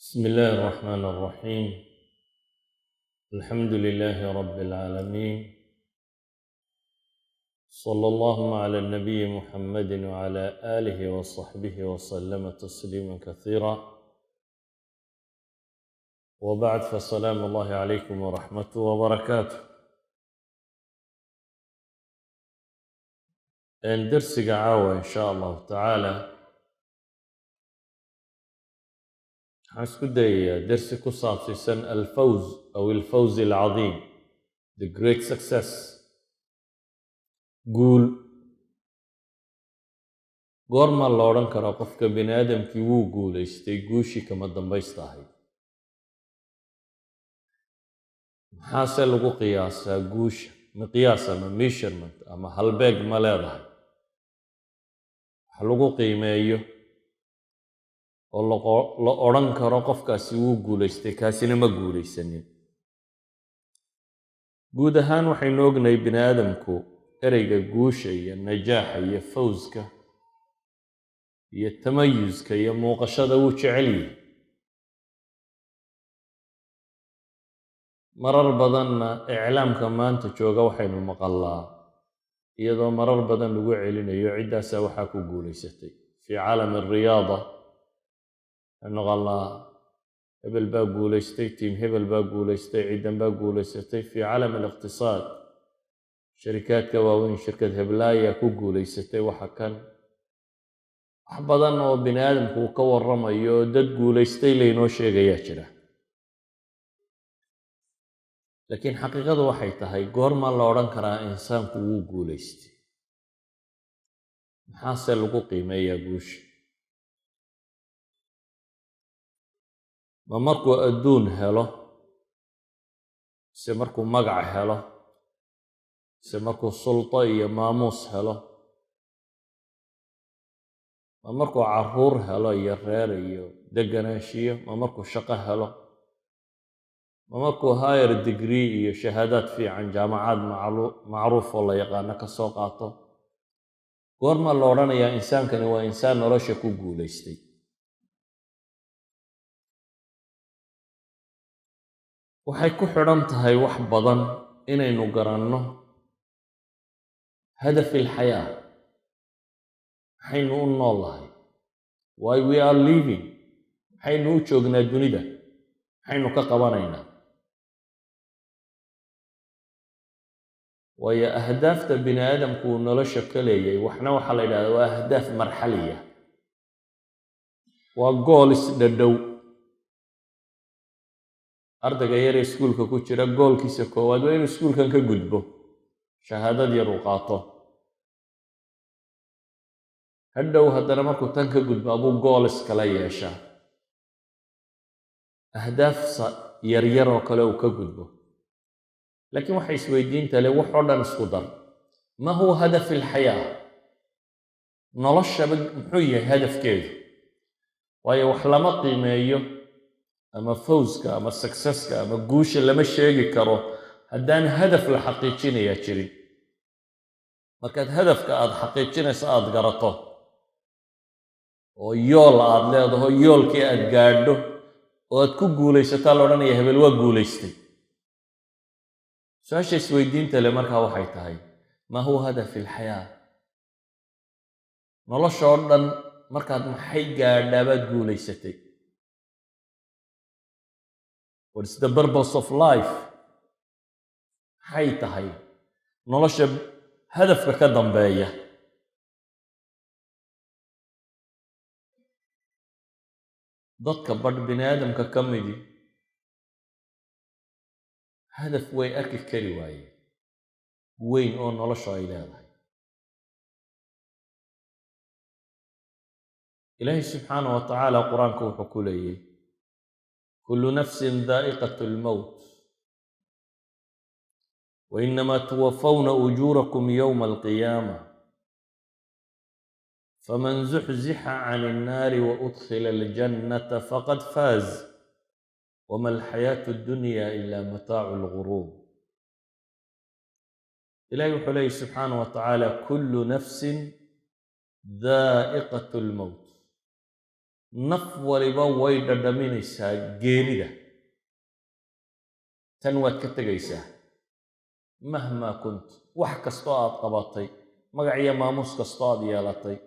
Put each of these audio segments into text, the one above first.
بسم الله الرحمن الرحيم. الحمد لله رب العالمين، صلى الله على النبي محمد وعلى آله وصحبه وسلم تسليما كثيرا، وبعد، فسلام الله عليكم ورحمته وبركاته. درسك عاوة إن شاء الله تعالى حاسكو داي درسي كصاب في سن الفوز العظيم، the great success. قول goorma la odhan karaa qofka bini aadamkii wuu guulaystay, guushii kama dambaystahay? maxaase lagu qiyaasaa guusha? miqyaas ama measurement ama halbeeg ma leedahay wax lagu qiimeeyo oo la odhan karo qofkaasi wuu guulaystay, kaasina ma guulaysanin? guud ahaan waxaynu ognahay bini aadamku ereyga guusha iyo najaaxa iyo fawska iyo tamayuska iyo muuqashada wuu jecel yahay. marar badanna iclaamka maanta jooga waxaynu maqalnaa iyadoo marar badan lagu celinayo ciddaasaa waxaa ku guulaysatay. fii caalami ariyaada waxaynu maqalnaa hebel baa guulaystay, tiim hebel baa guulaystay, ciddan baa guulaysatay. fii caalami aliqtisaad sharikaadka waaweyn, shirkad heblaayaa ku guulaysatay waxa kan. wax badan oo bini aadamku uu ka warramayo oo dad guulaystay laynoo sheegayaa jira. laakiin xaqiiqadu waxay tahay, goorma la odhan karaa insaanku wuu guulaystay? maxaase lagu qiimeeyaa guusha? ma markuu adduun helo, mise markuu magac helo, mise markuu sulto iyo maamuus helo, ma markuu caruur helo iyo reer iyo deganaanshiyo, ma markuu shaqo helo, ma markuu higher degree iyo shahaadaad fiican jaamacaad macruuf oo la yaqaano ka soo qaato? goorma la odhanayaa insaankani waa insaan nolosha ku guulaystay? waxay ku xidhan tahay wax badan inaynu garanno hadafi alxayaa. maxaynu u noolahay? why we are living? maxaynu u joognaa dunida? maxaynu ka qabanaynaa? waayo ahdaafta bini aadamku uu nolosha ka leeyay waxna waxaa la yidhahdaa waa ahdaaf marxaliya, waa goolis dhadhow. ardayga yaree iskuulka ku jira goolkiisa koowaad waa inuu iskuulkan ka gudbo, shahaadad yar uu qaato. hadhow haddana markuu tan ka gudbo abuu goolis kala yeeshaa, ahdaaf yaryar oo kale uu ka gudbo. laakiin waxay isweydiinta le waxoo dhan isku dar, ma huwa hadaf alxayaa? noloshaba muxuu yahay hadafkeedu? waayo wax lama qiimeeyo ama fawska ama successka ama guusha lama sheegi karo haddaan hadaf la xaqiijinayaa jirin. markaad hadafka aad xaqiijinayso aad garato oo yool aad leedaho, yoolkii aad gaadho oo aad ku guulaysataa la odhanaya hebel waa guulaystay. su-aasha isweydiinta le markaa waxay tahay, maa huwa hadafi alxayaa? nolosha oo dhan markaad maxay gaadhaa baad guulaysatay? what is the purpose of life? maxay tahay nolosha hadafka ka dambeeya? dadka badh bini aadamka ka midi hadaf way arki kari waaye weyn oo nolosha ay leedahay. ilaahay subxaanahu wa tacaala qur-aanka wuxuu ku leeyay, kullu nafsin daa'iqatu almowt wa inamaa tuwafawna ujuurakum yowma alqiyaama faman zuxzixa can annaari wa udkhila aljannata faqad faaz wama alxayaatu addunya ila mataacu alguruur. ilahay wuxuu leeyay subxaanahu wa tacaala, kullu nafsin daa'iqatu almowt. naf waliba way dhadhaminaysaa geerida tan waad ka tegaysaa mahmaa kunt wax kastoo aad qabatay magac iyo maamuus kastoo aad yeelatay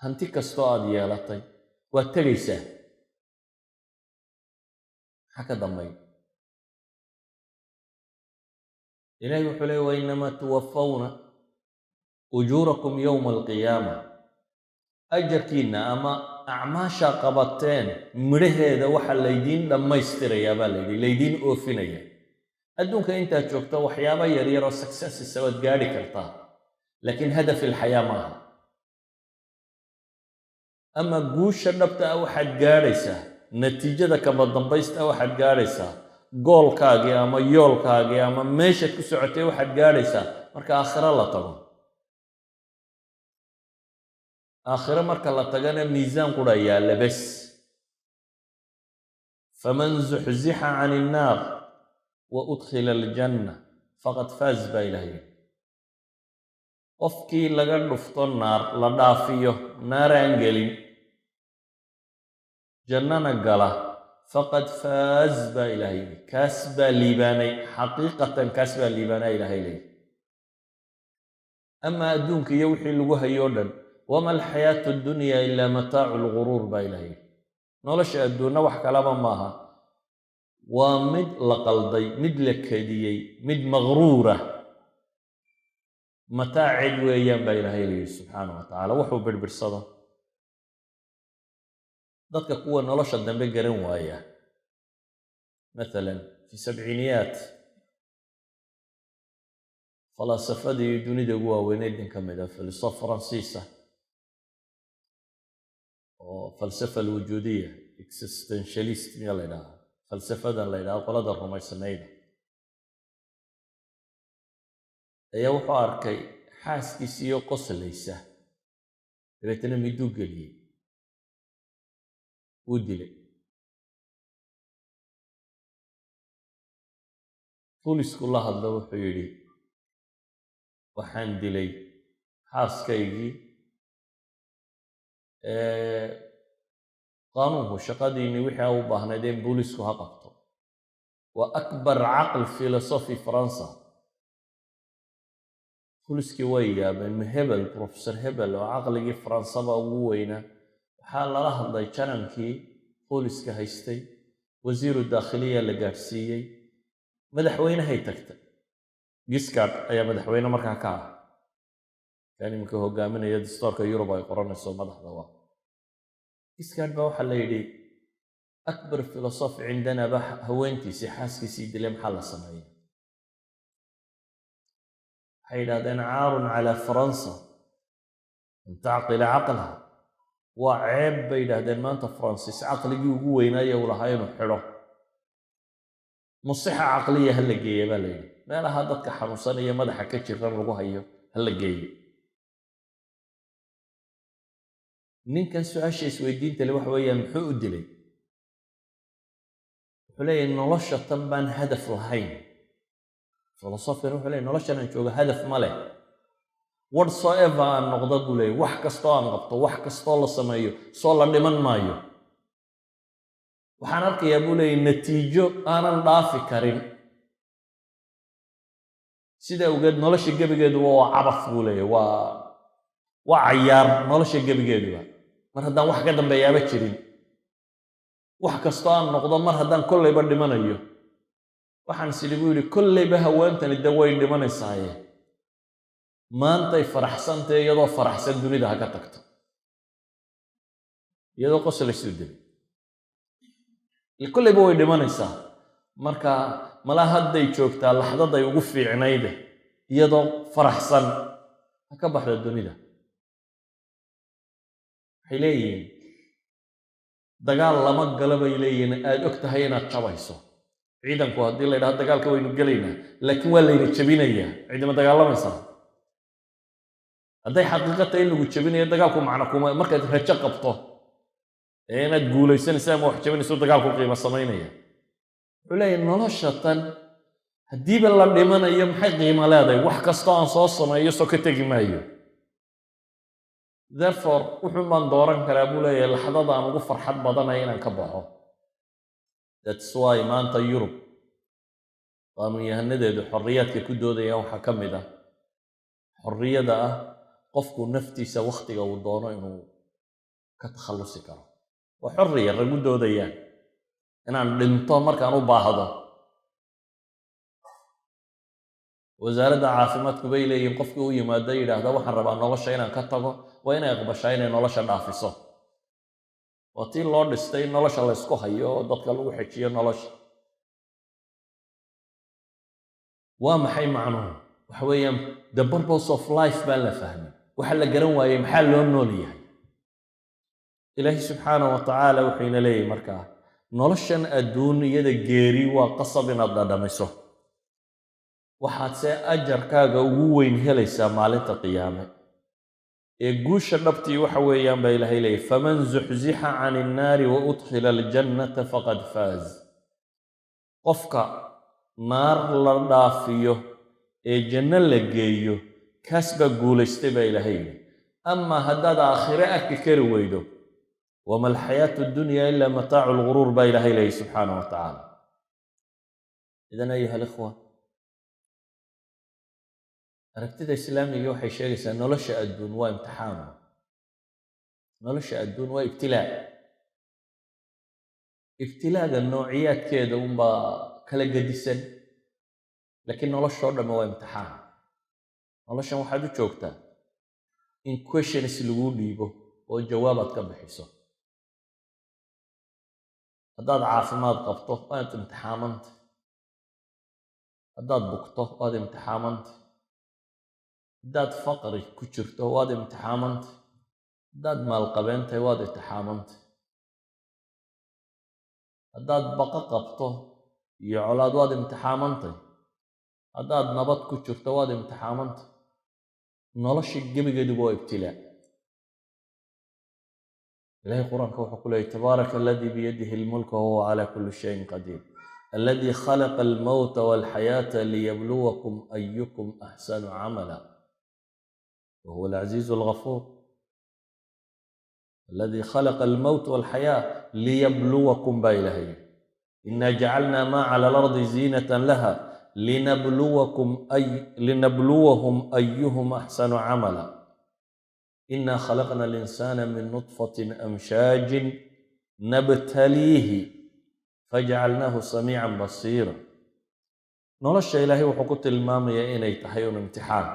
hanti kastoo aad yeelatay waad tegaysaa maxaa ka dambeyn ilaahay wuxuu leeyahy wainamaa tuwaffawna ujuurakum yowma alqiyaama ajarkiinna ama acmaashaa qabateen midhaheeda waxaa laydiin dhammaystirayaa baa laydiin oofinaya adduunka intaad joogto waxyaaba yaryaroo successisa waad gaadhi kartaa laakiin hadaf ilxayaa maaha ama guusha dhabta ah waxaad gaadhaysaa natiijada kama dambaysta waxaad gaadhaysaa goolkaagii ama yoolkaagii ama meeshaad ku socotay waxaad gaadhaysaa marka aakhiro la tago aakhiro marka la tagana miisaan qura yaalla bes faman zuxzixa can innaar wa udkhila aljanna faqad faaz baa ilaahay qofkii laga dhufto naar la dhaafiyo naaraan gelin jannana gala faqad faaz baa ilaahay kaas baa liibaanay xaqiiqatan kaas baa liibaanaa ilaahay leeyahy ama adduunka iyo wixii lagu hayoo dhan wama alxayaatu addunyaa ilaa mataacu lguruur baa ilaahay nolosha adduunna wax kalaba maaha waa mid la qalday mid la kediyey mid maqruura mataacid weeyaan baa ilaahay leeyahy subxaana wa tacaala wuxuu birbirsado dadka kuwa nolosha dambe garan waaya maalan fi sabciiniyaat falaasafadii dunida ugu waaweyneyd nin ka mid ah filosof faransiisa oo falsafa alwujuudiya existentialist miyaa la ydhahaa falsafadan la ydhaha qolada rumaysanayda ayaa wuxuu arkay xaaskiisiyo qoslaysa dabeetana miduu geliyey wuu dilay boolisku la hadlo wuxuu yidhi waxaan dilay xaaskaygii qaanuunku shaqadiinii wixii a u baahnayd in boolisku ha qabto waa akbar caql filosofi faransa booliskii way yaabeen hebel professor hebel oo caqligii faransaba ugu weynaa waxaa lala hadlay janankii booliska haystay wasiiru daakhiliya la gaadhsiiyey madaxweynehay tagtay giscard ayaa madaxweyne markaa ka ah kan iminka hogaaminaya dastoorka yurub ay qoranayso madaxda waa giscard baa waxaa la yidhi akbar filosof cindana ba haweentiisii xaaskiisii dilay maxaa la sameeyey waxay yidhahdeen caarun calaa faransa an tacqila caqlaha waa ceeb bay yidhaahdeen maanta faransiis caqligii ugu weynaaye uu lahaa inuu xidho musixa caqliya ha la geeya baa la yidhi meelaha dadka xanuunsanaya madaxa ka jiran lagu hayo ha la geeyo ninkan su-aasha isweydiinta le waxa weeyaan muxuu u dilay wuxuu leeyahay nolosha tan baan hadaf lahayn filosofkan wuxuu leeyahy noloshan aan joogo hadaf ma leh whatsoever aan noqdo buu leeyahy wax kastoo aan qabto wax kastoo la sameeyo soo la dhiman maayo waxaan arkayaa buu leeyahy natiijo aanan dhaafi karin sida awgeed nolosha gebigeeduba waa cabas buu leeyahy waa cayaar nolosha gebigeeduba mar haddaan wax ka dambeeyaaba jirin wax kastoo aan noqdo mar haddaan kollayba dhimanayo waxaan sidhi buu yidhi kollayba haweentani de way dhimanaysaaye maantay faraxsantae iyadoo faraxsan dunida ha ka tagto iyadoo qoslaysuu dilay kollayba way dhimanaysaa marka malaa hadday joogtaa laxdaday ugu fiicnayde iyadoo faraxsan ha ka baxda dunida waxay leeyihiin dagaal lama galo bay leeyihiin aad og tahay inaad jabayso ciidanku haddii la ydhaha dagaalka waynu gelaynaa laakiin waa layna jebinayaa ciidama dagaalamaysaa hadday xaqiiqata in lagu jebinayo dagaalku macno kuma markaad rajo qabto ee inaad guulaysanaysa ama wax jebinayso dagaalku qiimo samaynaya wuxuu leeyahay nolosha tan haddiiba la dhimanayo maxay qiimo leedahay wax kastoo aan soo sameeyo soo ka tegi maayo therefore wuxuu maan dooran karaa buu leeyahay laxdada aan ugu farxad badanaya inaan ka baxo. That's why maanta Yurub qaanuunyahanadeedu xorriyaadka ku doodayaan waxaa ka mid ah xorriyada ah qofku naftiisa wakhtiga uu doono inuu ka takhallusi karo. waa xorriya ragu doodayaan inaan dhinto markaan u baahdo. wasaaradda caafimaadku bay leeyihiin qofkii u yimaado yidhaahda waxaan rabaa nolosha inaan ka tago waa inay aqbashaa inay nolosha dhaafiso. waa tii loo dhistay in nolosha la ysku hayo oo dadka lagu xejiyo nolosha. waa maxay macnuhu? waxa weeyaan the purpose of life baan la fahmin. waxa la garan waayey maxaa loo nool yahay. ilaahi subxaanahu wa tacaala wuxuu ina leeyahay markaa noloshan adduunyada geeri waa qasab inaad dhadhamiso. waxaad se ajarkaaga ugu weyn helaysaa maalinta qiyaame. ee guusha dhabtii waxa weeyaan baa ilaahay leeyahy faman zuxzixa cani innaari wa udkhila aljannata faqad faaz. qofka naar la dhaafiyo ee janno la geeyo kaas baa guulaystay baa ilaahay yidhi. ama haddaad aakhire arki kari weydo wama alxayaatu addunya ila mataacu lguruur baa ilaahay leeyahy subxaanahu wa tacaala. idan ayuha alikhwa, aragtida islaamiga waxay sheegaysaa nolosha adduun waa imtixaan. nolosha adduun waa ibtilaa. ibtilaaga noociyaadkeeda unbaa kala gedisan, laakiin noloshoo dhamme waa imtixaan. noloshan waxaad u joogtaa in questions lagu dhiibo oo jawaabaad ka bixiso. haddaad caafimaad qabto waad imtixaamanta. haddaad bugto waad imtixaamanta. haddaad faqri ku jirto waad imtixaamanta. haddaad maalqabeentahay waad imtixaamanta. haddaad baqo qabto iyo colaad waad imtixaamantay. haddaad nabad ku jirto waad imtixaamanta. nolosha gebigeeduba waa ibtilaa. ilahay qur-aanka wuxuu ku leeyay tabaaraka aladii biyadihi almulka wahuwa calaa kulli shayin qadiir aladii khalaqa almowta walxayaata liyabluwakum ayukum axsanu camala وهو العزيز الغفور. الذي خلق الموت والحياة ليبلوكم بإلهي إنا جعلنا ما على الأرض زينة لها لنبلوهم أيهم أحسن عملا إنا خلقنا الإنسان من نطفة أمشاج نبتليه فجعلناه سميعا بصيرا. nolosha ilaahay wuxuu ku tilmaamaya inay tahay un imtixaan.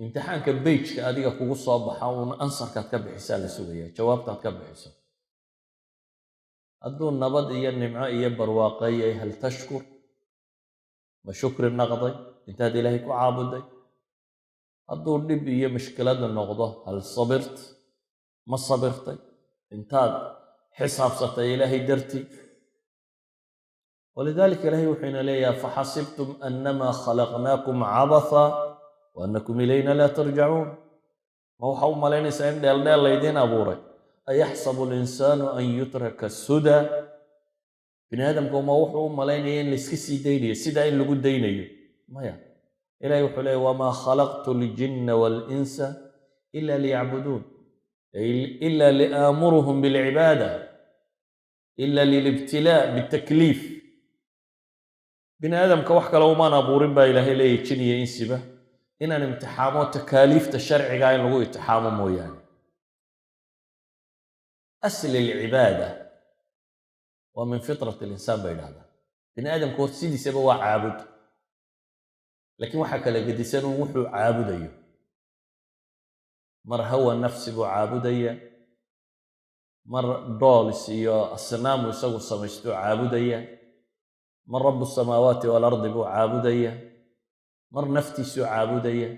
imtixaanka beyjka adiga kugu soo baxa uun ansarkaad ka bixisaa la sugayaa, jawaabtaad ka bixiso. hadduu nabad iyo nimco iyo barwaaqeeyay hal tashkur, ma shukri naqday intaad ilaahay ku caabuday. hadduu dhib iyo mushkilada noqdo hal sabirt, ma sabirtay intaad xisaabsatay ilaahay dartii. walidaalika ilaahay wuxuu ina leeyaha faxasibtum annamaa khalaqnaakum cabatha waannakum ilayna laa tarjacuun. ma waxaa u malaynaysaa in dheeldheel laydiin abuuray? ayaxsabu linsaanu an yutraka suda. bini aadamku ma wuxuu u malaynaya in layska sii daynayo, sidaa in lagu daynayo? maya. ilahay wuxuu leeya wamaa khalaqtu ljinna waalinsa ila liyacbuduun ila liaamuruhum bilcibaada ila lilibtilaa bitakliif. bini aadamka wax kale umaan abuurin baa ilaahay leeya jin iyo insiba inaan imtixaamo takaaliifta sharciga in lagu imtixaamo mooyaane. asli alcibaada waa min fitrat alinsaan bay idhahdaan. bini aadamku hor sidiisaba waa caabud, laakiin waxaa kala gedisan un wuxuu caabudayo. mar hawa nafsi buu caabudaya, mar doolis iyo asnaamu isagu samaystuu caabudaya, mar rabu samaawaati waalardi buu caabudaya, mar naftiisuu caabudaya.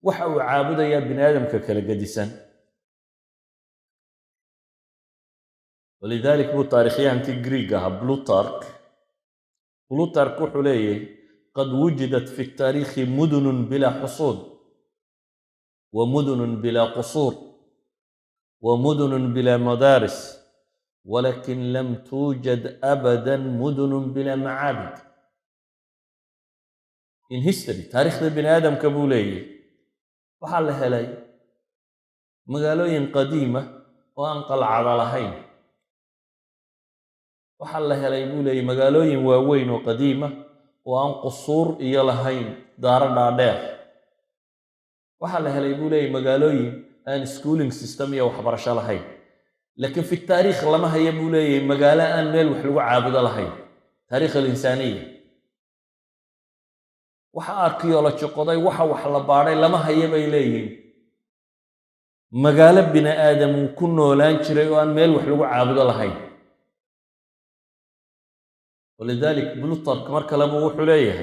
waxa uu caabudayaa bini aadamka kala gedisan. walidalik buu taarikhyahankii Greeg ahaa Plutarch wuxuu leeyahay qad wujidat fi taariikhi mudunun bilaa xusuud wa mudunun bilaa qusuur wa mudunun bilaa madaaris walakin lam tuujad abadan mudunun bilaa macaabid. in history taariikhda bini aadamka buu leeyahay waxaa la helay magaalooyin qadiima oo aan qalcada lahayn. waxaa la helay buu leeyay magaalooyin waaweyn oo qadiima oo aan qusuur iyo lahayn daaro dhaadheer. waxaa la helay buu leeyay magaalooyin aan schooling system iyo waxbarasho lahayn. laakiin fi taariikh lama haya buu leeyay magaalo aan meel wax lagu caabudo lahayn. taariikh alinsaaniya waxa archaeology qoday, waxa wax la baadhay lama haya bay leeyihiin magaalo bini aadam uu ku noolaan jiray oo aan meel wax lagu caabudo lahayn. ولذلك بلوتارك مركل أبو حليه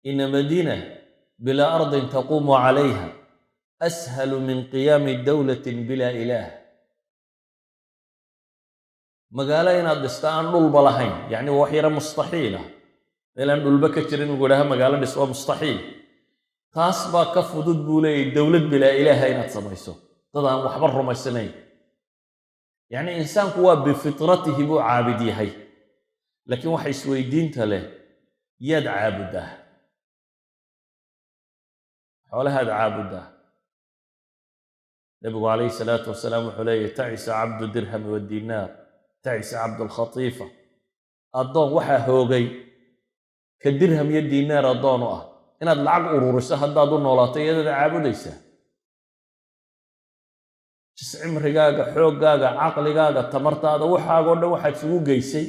إن مدينة بلا أرض تقوم عليها أسهل من قيام دولة بلا إله. مقالين الدستان دول بلاهين يعني وحيرة مستحيلة لأن دول بكترين وقولها مقالة نسوى مستحيل. تاسبا كف ضد بولي دولة بلا إله هنا تصميسو طبعا وحبرهم السنين. يعني إنسان هو بفطرته بو عابدي هي، لكن waxay isweydiinta leh yaad caabudaa xoolahaad caabudaa. nabigu calayhi salaatu wasalaam wuxuu leeyahy tacisa cabdu dirham wadinaar tacisa cabdu lkhatiifa. addoon waxaa hoogay ka dirham iyo diinaar addoon u ah. inaad lacag ururiso haddaad u noolaato iyadaad caabudaysaa. cimrigaaga, xooggaaga, caqligaaga, tamartaada, waxaagoo dhan waxaad isugu geysay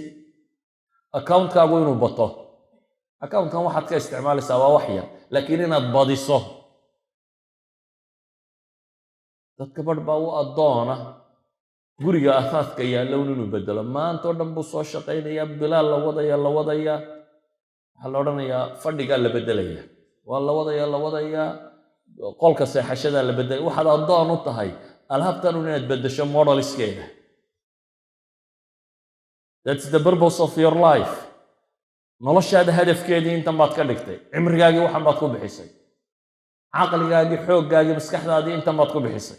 account-kaagu inuu bato. account-kan waxaad ka isticmaalaysaa waa wax yar, laakiin inaad badiso. dadka badh baa u addoona guriga asaadka yaallown inuu bedelo. maanta oo dhan buu soo shaqaynayaa, bilaal la wadayaa waxaa la odhanayaa fadhigaa la bedelayaa, waa la wadayaa qolka seexashadaa la bedelaya. waxaad addoon u tahay alhabtan inaad bedesho modaliskeeda. That's the purpose of your life. noloshaada hadafkeedii intan baad ka dhigtay, cimrigaagii waxan baad ku bixisay, caqligaagii, xooggaagii, maskaxdaadii intan baad ku bixisay.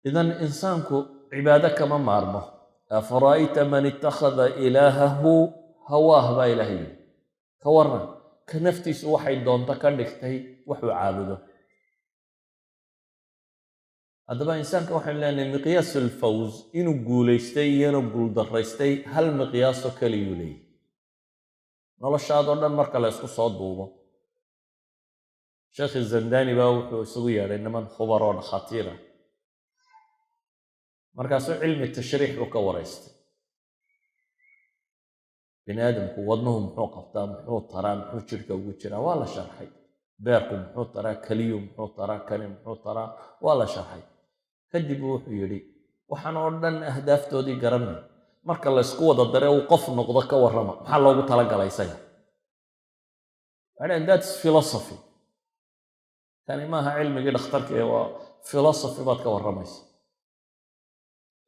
idan insaanku cibaado kama maarmo. afara'ayta man ittakhada ilaahahu hawaah baa ilaahay yidhi. ka waran ka naftiisu waxay doonto ka dhigtay waxuu caabudo. haddaba insaanka waxaan leenahay miqyaasu alfawz inuu guulaystay iyana guuldaraystay hal miqyaasoo kaliyuu leeyahy. noloshaadoo dhan marka la isku soo duubo. sheekh zandani baa wuxuu isugu yeedhay niman khubar oo dhakhaatiira. markaasuu cilmi tashriix buu ka waraystay. bini aadamku wadnuhu muxuu qabtaa, muxuu taraa, muxuu jidhka ugu jiraa, waa la sharxay. beerku muxuu taraa, keliyu muxuu taraa, kani muxuu taraa, waa la sharxay. kadib wuxuu yidhi waxaan oo dhan ahdaaftoodii garanay, marka la isku wada dare uu qof noqdo ka warrama maxaa loogu talagalay isaga. that's philosophy. kani maaha cilmigii dhakhtarka ee waa philosophy baad ka warramaysa.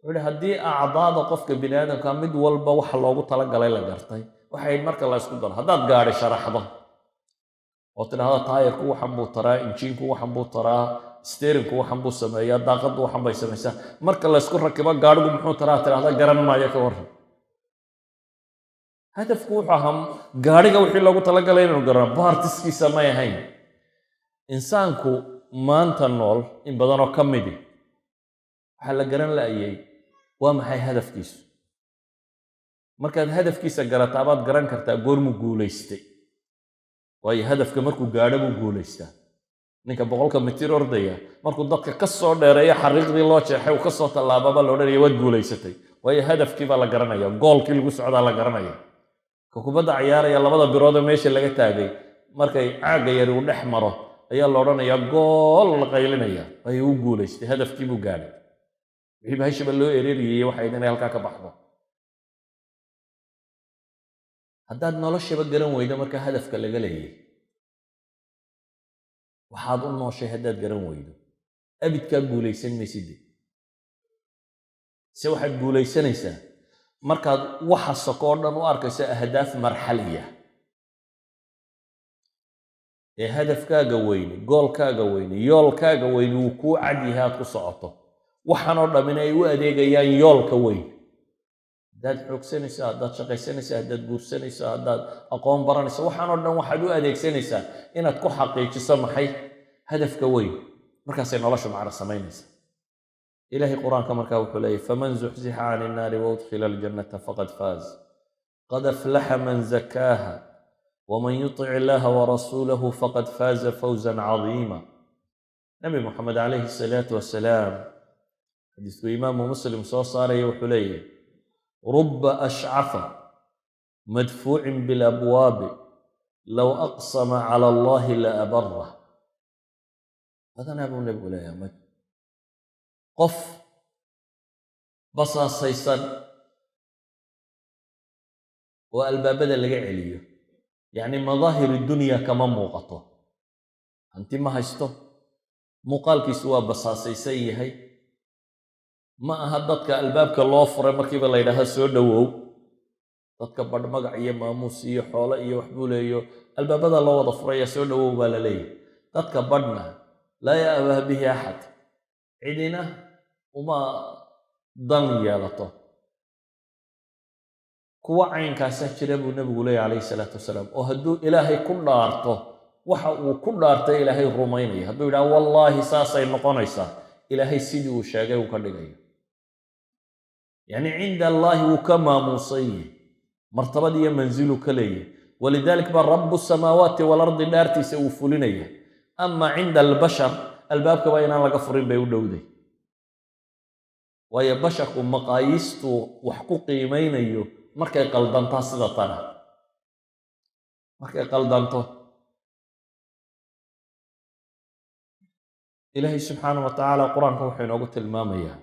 wuxuu yidhi haddii acdaada qofka bini aadamka mid walba waxa loogu talagalay la gartay, waxay marka la isku daro haddaad gaadhi sharaxdo oo tidhaahdo taayirku waxan buu taraa, injiinku waxan buu taraa, steerinku waxan buu sameeyaa, daaqaddu waxan bay samaysaa, marka la isku rakibo gaadhigu muxuu taraa tidhaahda garan maayo ka warran. hadafku wuxuu ahaa gaadhiga wixii loogu talagalay inuu garano, baartiskiisa may ahayn. insaanku maanta nool in badanoo ka midi waxaa la garan la'ayay waa maxay hadafkiisu. markaad hadafkiisa garataa baad garan kartaa goormuu guulaystay. waayo hadafka markuu gaadho buu guulaystaa. ninka 100 mitir ordaya markuu dadka ka soo dheereeyo xariiqdii loo jeexay uu ka soo tallaababa la odhanaya waad guulaysatay. waayo hadafkii baa la garanaya, goolkii lagu socdaa la garanaya. ka kubadda ciyaaraya labada birood oo meesha laga taagay markay caagga yari uu dhex maro ayaa la odhanayaa gool la qaylinaya. waayo uu guulaystay, hadafkii buu gaadhay. wixii bahashaba loo ereeriyey waxay inay halkaa ka baxdo. haddaad noloshaba garan weydo marka hadafka laga leeyahay, waxaad u nooshay haddaad garan weydo abidkaa guulaysan mayside. se waxaad guulaysanaysaa markaad waxa soko oo dhan u arkayso ahdaaf marxaliya. ee hadafkaaga weyne, goolkaaga weyne, yoolkaaga weyne wuu kuu cad yahay aad ku socoto. waxaanoo dhammin ay u adeegayaan yoolka weyn. haddaad xoogsanaysaa, haddaad shaqaysanaysaa, haddaad guursanaysaa, haddaad aqoon baranaysa, waxaan oo dhan waxaad u adeegsanaysaa inaad ku xaqiijiso maxay hadafka weyn. markaasay noloshu macno samaynaysaa. ilaahay qur-aanka markaa wuxuu leeyahy faman zuxzixa cani innaari waudkhila aljannata faqad faaz qad aflaxa man zakaaha waman yutic illaha warasuulahu faqad faaza fawzan cadiima. nabi moxamed calayhi salaatu wasalaam xadiisku imaamu muslim soo saaraya wuxuu leeyahy ruba ashcafa madfuucin bilabwaabi low aqsama cala allahi la abarah. badanaa buu nebigu leeyahay qof basaasaysan oo albaabada laga celiyo, yacni madaahiri dunya kama muuqato, hanti ma haysto, muuqaalkiisu waa basaasaysan yahay, ma aha dadka albaabka loo furay markiiba la yidhaaha soo dhowow. dadka badh magac iyo maamuus iyo xoolo iyo waxbuu leeyo albaabada loo wada furaya soo dhowow baa la leeyahy. dadka badhna laa ya'bah bihi axad, cidina uma dan yeelato. kuwa caynkaasaa jira buu nebigu leeyahy calayhi salaatu wasalaam, oo hadduu ilaahay ku dhaarto waxa uu ku dhaartay ilaahay rumaynaya. hadduu yidhaha wallaahi saasay noqonaysaa, ilaahay sidii uu sheegay uu ka dhigayo. yacni cinda allaahi wuu ka maamuusan yahy, martabad iyo mansiluu ka leeyahy. walidalik baa rabu samaawaati walardi dhaartiisa uu fulinaya. ama cinda albashar albaabkaba inaan laga furin bay u dhowday. waayo basharku maqaayiistuu wax ku qiimaynayo markay qaldantaa sida tana. markay qaldanto ilaahay subxaanah wa tacaala qur-aanka wuxuu inoogu tilmaamayaa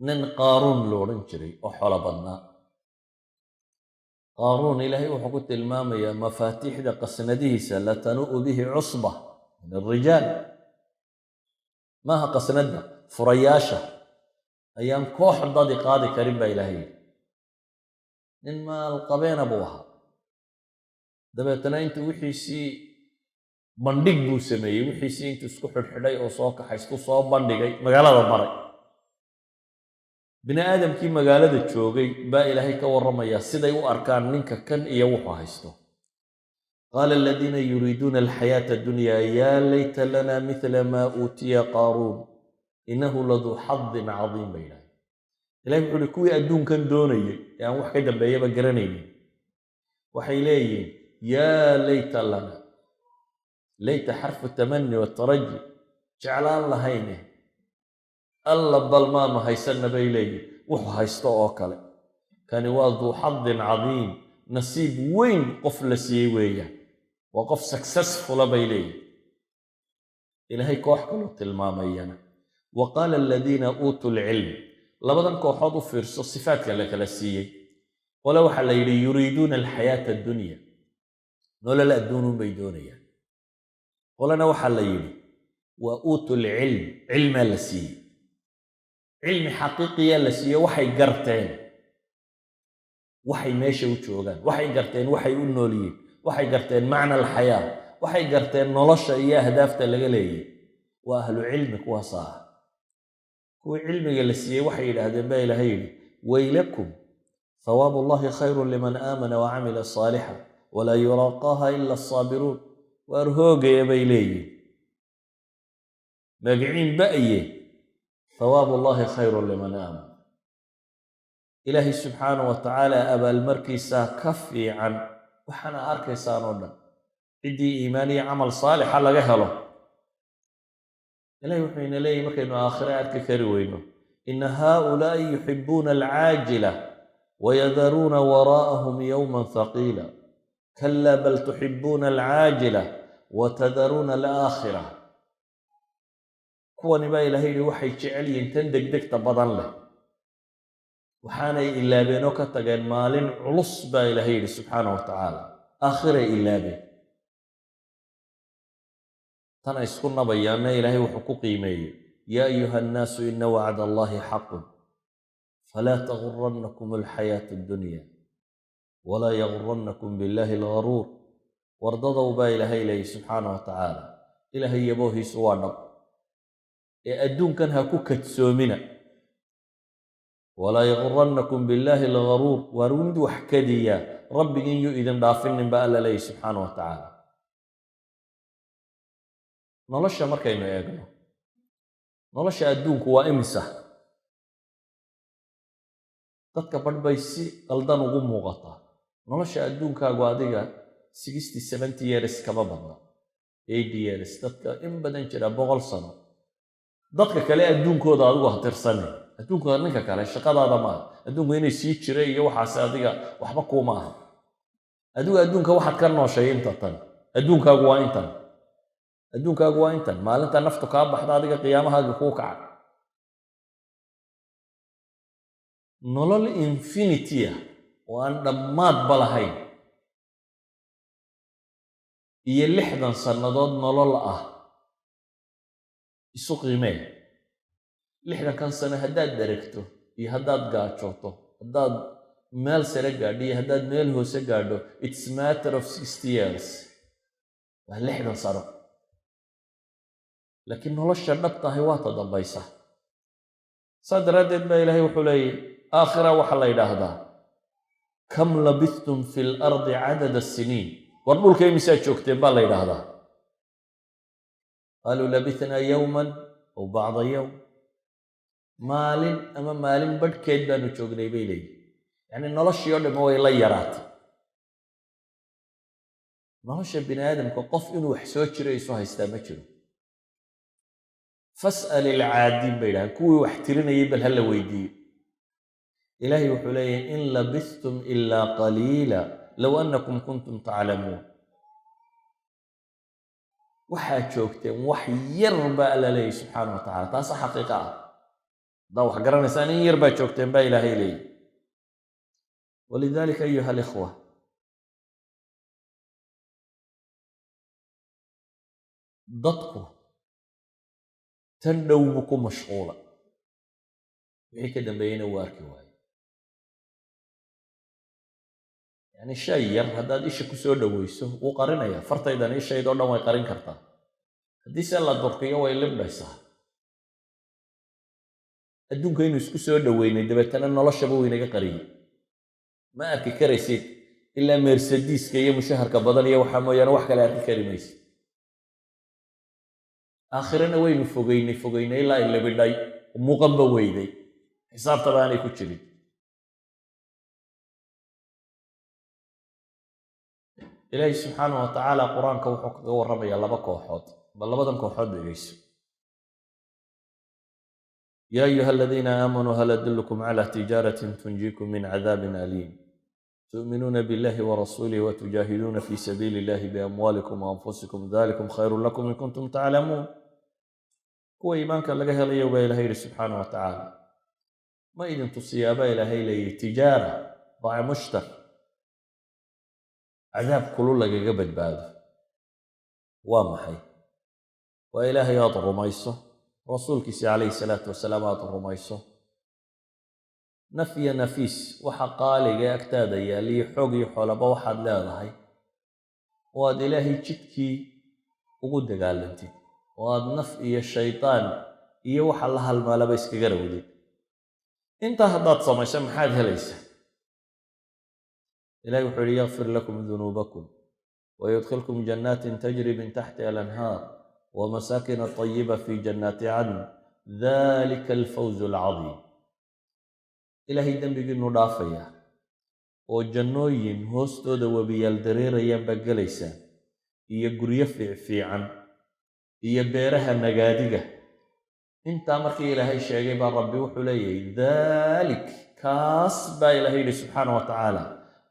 nin qaaruun lo odhan jiray oo xolo badnaa. qaaruun ilaahay wuxuu ku tilmaamayaa mafaatiixda qasnadihiisa latanu'u bihi cusba min alrijaal. maaha qasnadda, furayaasha ayaan koox dadi qaadi karin baa ilaahay yidhi. nin maalqabeena buu ahaa, dabeetana intuu wixiisii bandhig buu sameeyey, wixiisii intuu isku xidhxidhay oo soo kaxaystuu soo bandhigay, magaalada maray. bini aadamkii magaalada joogay baa ilaahay ka warramayaa siday u arkaan ninka kan iyo wuxuu haysto. qaala aladiina yuriiduuna alxayaata addunya yaa layta lana midla maa uutiya qaaruun innahu laduu xadin cadiim bay yidhahay. ilahay wuxuu uhi kuwii adduunkan doonayay ee aan wax ka dambeeyaba garanaynin waxay leeyihiin yaa layta lana. layta xarfu tamani wataraji, jeclaan lahayne alla bal maanu haysanna bay leeyihin wuxuu haysto oo kale. kani waa duu xadin cadiim, nasiib weyn qof la siiyey weeyaan, waa qof successfula bay leeyihin. ilaahay koox kaluu tilmaamayana wa qaala aladiina uutuu lcilm. labadan kooxood u fiirso sifaadka la kala siiyey. qole waxaa la yidhi yuriiduuna alxayaata addunya, nolol adduunun bay doonayaan. qolena waxaa la yidhi waa uutu lcilm, cilmaa la siiyey, cilmi xaqiiqiyaa la siiye. waxay garteen waxay meesha u joogaan, waxay garteen waxay u noolyihiin, waxay garteen macna alxayaa, waxay garteen nolosha iyo ahdaafta laga leeyay. waa ahlu cilmi kuwaasa ah. kuwii cilmiga la siiyey waxay yidhaahdeen baa ilaahay yidhi waylakum hawaabu allahi khayrun liman aamana wacamila saalixa walaa yulaaqaaha ila asaabiruun. waar hoogaya bay leeyihin, magiciin ba'ye hawaabu allahi khayrun liman aaman. ilaahay subxaanah wa tacaala abaalmarkiisaa ka fiican waxaana arkaysaan oo dhan. ciddii iimaan iyo camal saalixa laga helo, ilahay wuxuu ina leeyahy markaynu aakhire arki kari weyno ina haaulaa'i yuxibuuna alcaajila wayadaruuna waraa'ahum yowman haqiila kalaa bal tuxibuuna alcaajila watadaruuna alaakhira. kuwani baa ilahay yidhi waxay jecel yihiin tan degdegta badan leh, waxaanay ilaabeen oo ka tageen maalin culus baa ilahay yidhi subxaanah wa tacaala. aakhiray ilaabeen. tan ay isku nabayaanna ilaahay wuxuu ku qiimeeyey yaa ayuha annaasu ina wacda allahi xaqun falaa tagurannakum alxayaatu addunya walaa yagurannakum billahi algaruur. wardadow baa ilaahay leeyay subxaanah wa tacaala, ilaahay yaboohiisu waa dhab ee adduunkan ha ku kadsoomina. walaa yaguranakum billaahi algaruur waar mid wax kadiya rabbigin yuu idin dhaafinin ba alla leeyahy subxaana wa tacaala. nolosha markaynu eegno nolosha adduunku waa imisa dadka badh bay si qaldan ugu muuqataa. nolosha adduunkaagu adiga 60-70 years kama badna, 80 years, dadka in badan jira 100 sano. dadka kale adduunkooda adigu ha tirsanin. adduunka ninka kale shaqadaada maaha. adduunku inay sii jira iyo waxaas adiga waxba kuuma aha. adigu adduunka waxaad ka nooshay inta tan. adduunkaagu waa intan. adduunkaagu waa intan. maalinta naftu kaa baxda adiga qiyaamahaaga kuu kaca. nolol infinity ah oo aan dhammaadba lahayn iyo 60 sannadood nolol ah isu qiimee. 60kan sano haddaad daregto iyo haddaad gaajooto, haddaad meel sare gaadho iyo haddaad meel hoose gaadho, it's matter of 60 years. waa 60 sano. laakiin nolosha dhabtahay waa ta dambaysa. saa daraaddeed baa ilaahay wuxuu leeyahy aakhira waxaa la yidhaahdaa kam labithtum fi lardi cadada asiniin. war dhulka imisaa joogteen baa la yidhaahdaa. qaaluu labithnaa yowman aw bacda yowm. maalin ama maalin badhkeed baanu joognay bay leeyihin. yacni noloshii oo dhamma way la yaraatay. nolosha bini aadamka qof inuu wax soo jiro isu haystaa ma jiro. fas'al ilcaadiin bay yidhahdeen, kuwii wax tirinayay bal hala weydiiyo. ilaahay wuxuu leeyahay in labithtum ilaa qaliila low annakum kuntum taclamuun. waxaad joogteen wax yar baa alla leeyahy subxaana wa tacala. taasa xaqiiqa ah. haddaa wax garanaysaan in yar baa joogteen baa ilaahay leeyahy. walidaalika ayuha alikhwa, dadku tan dhow buu ku mashquula. wixii ka dambeeyeyna wuu arki waaye. yani shay yar haddaad isha ku soo dhoweyso wuu qarinayaa. fartaydan ishaydoo dhan way qarin kartaa. haddii se la durkiyo way libdhaysaa. adduunka inuu isku soo dhoweynay dabeetana noloshaba waynaga qariyey. ma arki karaysid ilaa mersadiiska iyo mushaharka badan iyo waxaa mooyaane wax kale arki kari maysid. aakhirana waynu fogeynay ilaa ay libidhay, muuqanba weyday, xisaabtaba aanay ku jirin. ilaahi subxaana wa tacaala qur-aanka wuxuu kaga warramayaa 2 kooxood. bal 2dan kooxood dhegeyso. yaa ayuha aladiina aamanuu hal adullukum cala tijaaratin tunjiikum min cadaabin aliim tu'minuuna billahi warasuulihi watujaahiduuna fi sabiili illahi biamwaalikum waanfusikum dalikum khayrun lakum in kuntum taclamuun. kuwa iimaanka laga helayo baa ilahay yidhi subxaana wa tacaala, ma idin tusiyaabaa ilaahay leeyahy tijaara baaci mushtar cadaab kulul lagaga badbaado. waa maxay? waa ilaahay aad rumayso, rasuulkiisi calayhi salaatu wasalaam aad rumayso, naf iyo nafiis waxa qaaliga ee agtaada yaaliyo xoog iyo xoolaba waxaad leedahay oo aad ilaahay jidkii ugu dagaalantid oo aad naf iyo shaydaan iyo waxa la halmaalaba iskaga rawdid. intaa haddaad samayso maxaad helaysaa? ilahi wuxuu yihi yakfir lakum dunuubakum wayudkhilkum jannaatin tajri min taxtiha alanhaar wamasaakina tayiba fi jannaati cadn dalika alfawzu alcadiim. ilaahay dembigiinu dhaafayaa oo jannooyin hoostooda webiyaal dareerayaan baa gelaysaa iyo guryo fiicfiican iyo beeraha nagaadiga. intaa markii ilaahay sheegay baa rabbi wuxuu leeyahay dalik, kaas baa ilaahay yidhi subxaana wa tacaala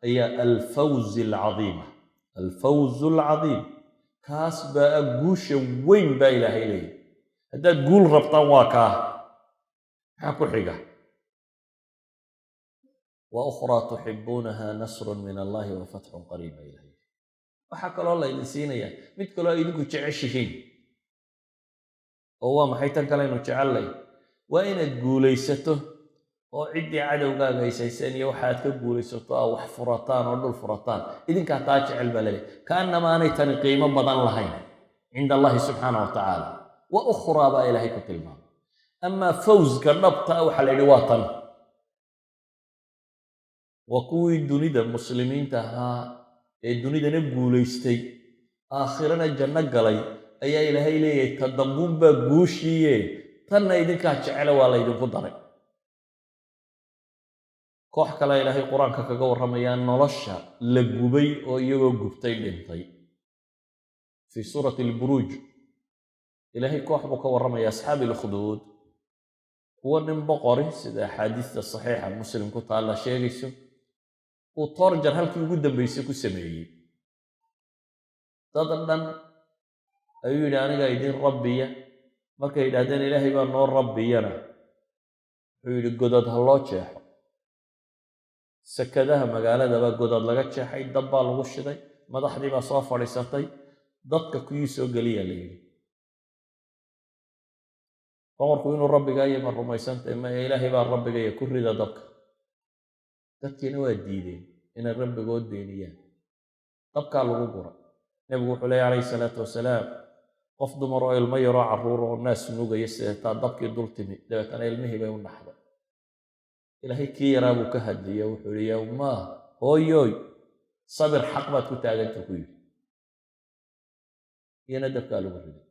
ayaa alfawzi alcadiima. alfawzu alcadiim, kaas baa guusha weyn baa ilaahay leeyahay. haddaad guul rabtaan waa kaa. maxaa ku xiga? wa ukhraa tuxibuunaha nasrun min allahi wa fatxun qariib baa ilahay. waxaa kaloo laydin siinayaa mid kaloo ay idinku jeceshihiin. oo waa maxay tan kaleynu jecellay? waa inaad guulaysato oo ciddii cadowgaaga haysayseen iyo waxaad ka guulaysato aa wax furataan oo dhul furataan. idinkaa taa jecel baa laleeyahy. kaannama aanay tani qiimo badan lahayn cinda allahi subxaana wa tacaala. wa ukhraa baa ilaahay ku tilmaamay. amaa fawska dhabta waxaa la yidhi waa tan. وكوي دنيا مسلمين تها الدنيا نقوليستي آخرنا الجنة قلي أي إلهي لي تدمون بقوشية تنا يدين كاتشعلا ولا يدين قدري كوح كلا إلهي قرآن كاكاقو الرميان نلشا لقبي أو يغو قبتين لنطي في سورة البروج إلهي كوح بكو الرمي أصحاب الخدود هو من بقري سيدا حديث الصحيحة مسلم كنت على شيء وطرجر هل كي قدام بيسيكو سمعي تضمن أيوة أنا قايدين ربية ما كيدادين إلهي بان نور ربينا أيوة قدد هالله جاحو سكدها مقالة دبا قدد لغا جاحي دبا لغش دي مدح دي ما صافر يساتي ضدك كيسو قليا ليلي فمركو إنو ربي قاية من رميسانت إما إلهي بان ربي قاية كرد دبك dadkiina waa diideen inay rabbigood beeniyaan dabkaa lagu gura nebigu wuxuu leeyahay calayhi salaatu wasalaam qof dumar oo ilmo yaroo carruur oo naas nugaya sideetaa dabkii dul timi dabeetana ilmihii bay u naxday ilaahay kii yaraa buu ka hadliya wuxuu yihi yaa ummaa hooyooy sabir xaq baad ku taaganta ku yidhi iyana dabkaa lagu riday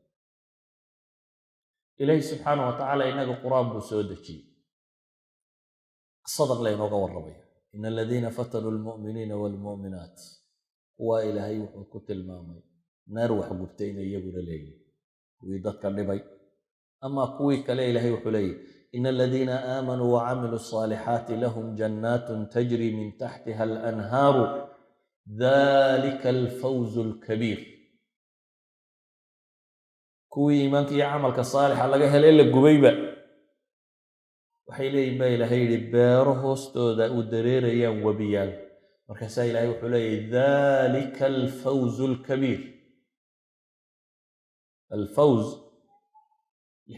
ilaahay subxaana wa tacaala inaga qur-aan buu soo dejiyey صدق لين وقور إن الذين فتنوا المؤمنين والمؤمنات هو إلهي وحكوت المامي نار وحقبتين يقول لي ويدك النبي أما قويك لا إلهي وحلي إن الذين آمنوا وعملوا الصالحات لهم جنات تجري من تحتها الأنهار ذلك الفوز الكبير كوي إيمانك يعملك الصالح لقاها ليلة قبيبة waxay leeyihiin baa ilaahay yidhi beero hoostooda u dareerayaan webiyaal markaasaa ilaahay wuxuu leeyahy dalika alfawzu alkabiir alfawz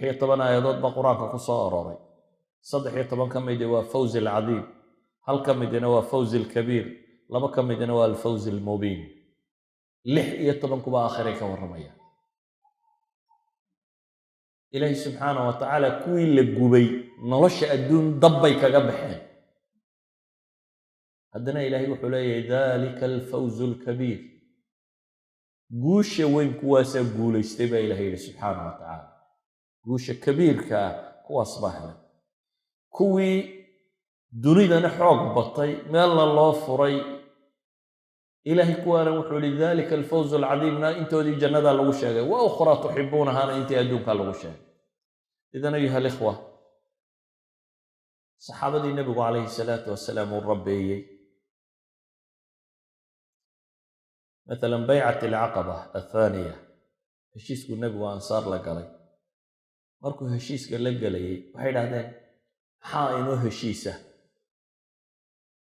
16 aayadood baa qur-aanka ku soo aroray 13 ka mid waa fawz alcadiim hal ka midna waa fawz alkabiir laba ka midna waa alfawz almubiin 16 kuba aakhiray ka warramaya إلهي سبحانه وتعالى كل جبي نلش الدون ضبي كجبحين هدنا إلهي وحلي ذلك الفوز الكبير جوش وين كواس جول يستبع إلهي سبحانه وتعالى جوش كبير كواس بحنا كوي دريد نحوق بطي ما الله فري إلهي كوانا وحولي ذلك الفوز العظيم أنت ودي جنة لغوشة وأخرى تحبونها أنت أدوك لغوشة إذن أيها الإخوة صحابة النبي عليه الصلاة والسلام والربي مثلا بيعة العقبة الثانية هشيسك النبي وأنصار لقلي مركو هشيسك لقلي وحيد هذين حائنو هشيسة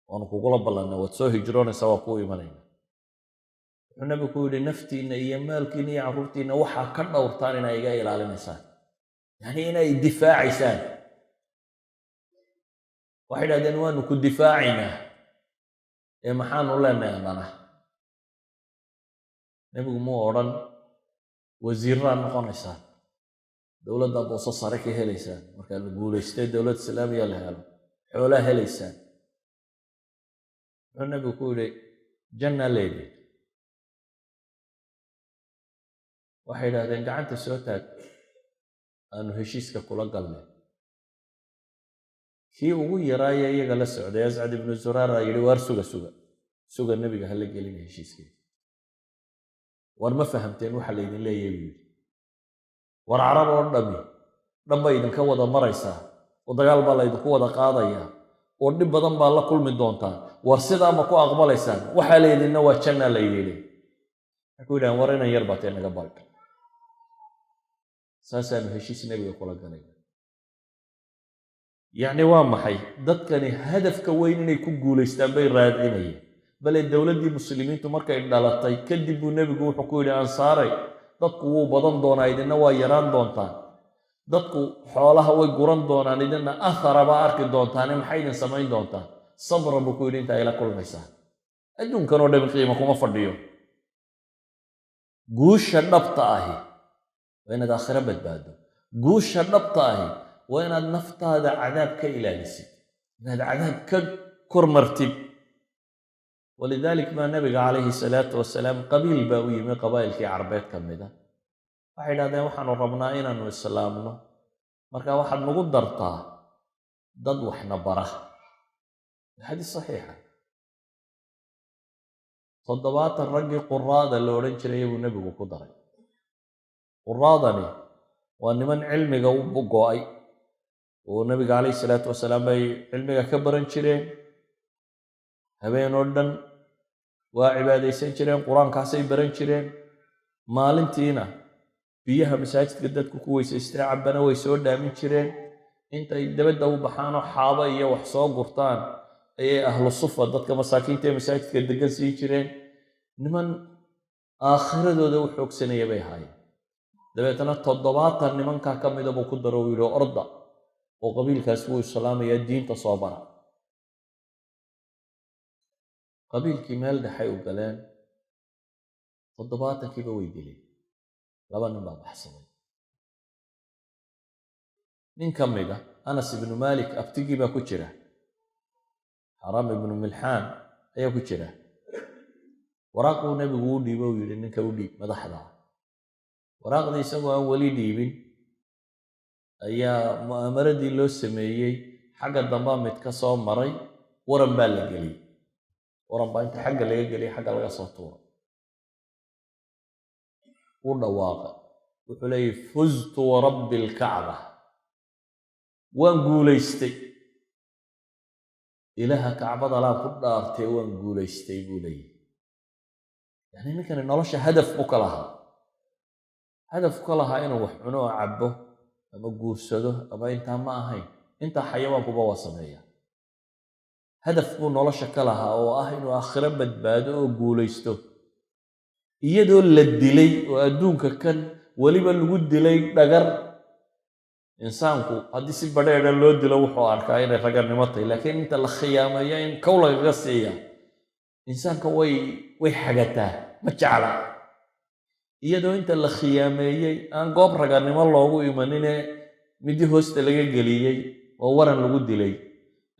وأنا كقول بالله وتسوي هجرون سوا قوي منين النبي يقول نفتي إن أيامك إني عرفتي إن وحى كنا ورطاني إن يجي إلى الإنسان يعني إن الدفاع إنسان واحد أدنوان وكل دفاعنا يا محان الله نعمنا نبي مو أوران وزيران قنصان دولة أبو صارك هليسان مكان يقول استيد دولة الإسلامية لهلا حولها هليسان النبي يقول جنة ليلي waxay yiraahdeen gacanta soo taag aanu heshiiska kula galnay kii ugu yaraayay iyaga la socday As'ad ibn Zurara yiri war suga nabiga hal gelin heshiiskii war ma fahamteen waxa la idin leeyahay war carab oo dhanba idin ka wada maraysa oo dagaal baa la idinku wada qaadaya oo dhib badan baa la kulmi doontaan war sidaa ma ku aqbalaysaan waxa la idinna waa janna la yiri ku yiraan war inaan yar baatay naga balka ساسا هشيس نبي يقول قالي يعني وامحي dadkani hadafka weyn inay ku guuleystaan bay raadinayeen bal dawladii muslimiintu markay dhalatay kadib uu nabigu wuxuu ku yiri ansaaray dadku wuu badan doonaa idina waa yaraan doontaan dadku xoolaha way guran doonaan idina athara ba arki doontaan maxay idin samayn doontaan sabra buu ku yiri inta ila kulmaysaa adduunkan oo dhan qiimo kuma fadhiyo guusha dhabta ahi وين آخرة بدبادو جوش النبطة وين النفط هذا عذاب كإلالسي هذا عذاب كرمرتب walidalik baa nabiga calayhi salaatu wasalaam qabiil baa u yimi qabaa'ilkii carbeed ka mida waxay idhahdeen waxaanu rabnaa inaanu islaamno marka waxaad nagu dartaa dad waxna bara xadiis saxiixa 70 raggii quraada la odhan jiray buu nebigu ku daray quraadani waa niman cilmiga u go'ay oo nabiga calayhi salaatu wasalaam bay cilmiga ka baran jireen habeen oo dhan waa cibaadaysan jireen qur-aankaasay baran jireen maalintiina biyaha masaajidka dadku ku weysaystay cabbana way soo dhaamin jireen intay dabadda u baxaanoo xaabo iyo wax soo gurtaan ayay ahlu sufa dadka masaakiinta ee masaajidka degan siin jireen niman aakhiradooda u xoogsanaya bay ahaayeen dabeetana 70 nimankaa ka mida buu ku daro uu yidhi orda oo qabiilkaas wuu islaamayaa diinta soo bara qabiilkii meel dhexay u galeen 70kiiba way dileen 2 nin baa baxsaday nin ka mida anas ibnu malik abtigii baa ku jira xaram ibnu milxaan ayaa ku jira waraaquu nebigu u dhiibo uu yidhi ninka u dhiib madaxda waraaqdii isagoo aan weli dhiibin ayaa mu'aamaradii loo sameeyey xagga dambaa mid ka soo maray waran baa la geliyey waran baa inta xagga laga geliyey xagga laga soo tuuray wuu dhawaaqay wuxuu leeyahy fuztu warabbi alkacba waan guulaystay ilaaha kacbada laan ku dhaartay waan guulaystay buu leeyahy yani ninkani nolosha hadaf buu ka lahaa hadaf ka lahaa inuu wax cuno oo cabbo ama guursado ama intaa ma ahayn intaa xayawaankuba waa sameeya hadaf buu nolosha ka lahaa oo ah inuu aakhiro badbaado oo guulaysto iyadoo la dilay oo adduunka kan weliba lagu dilay dhagar insaanku haddii si badheedha loo dilo wuxuu arkaa inay raganimo tahay laakiin inta la khiyaameeyo in kow lagaga siiya insaanka way xagataa ma jecla iyadoo inta la khiyaameeyey aan goob raganimo loogu imanine midi hoosta laga geliyey oo waran lagu dilay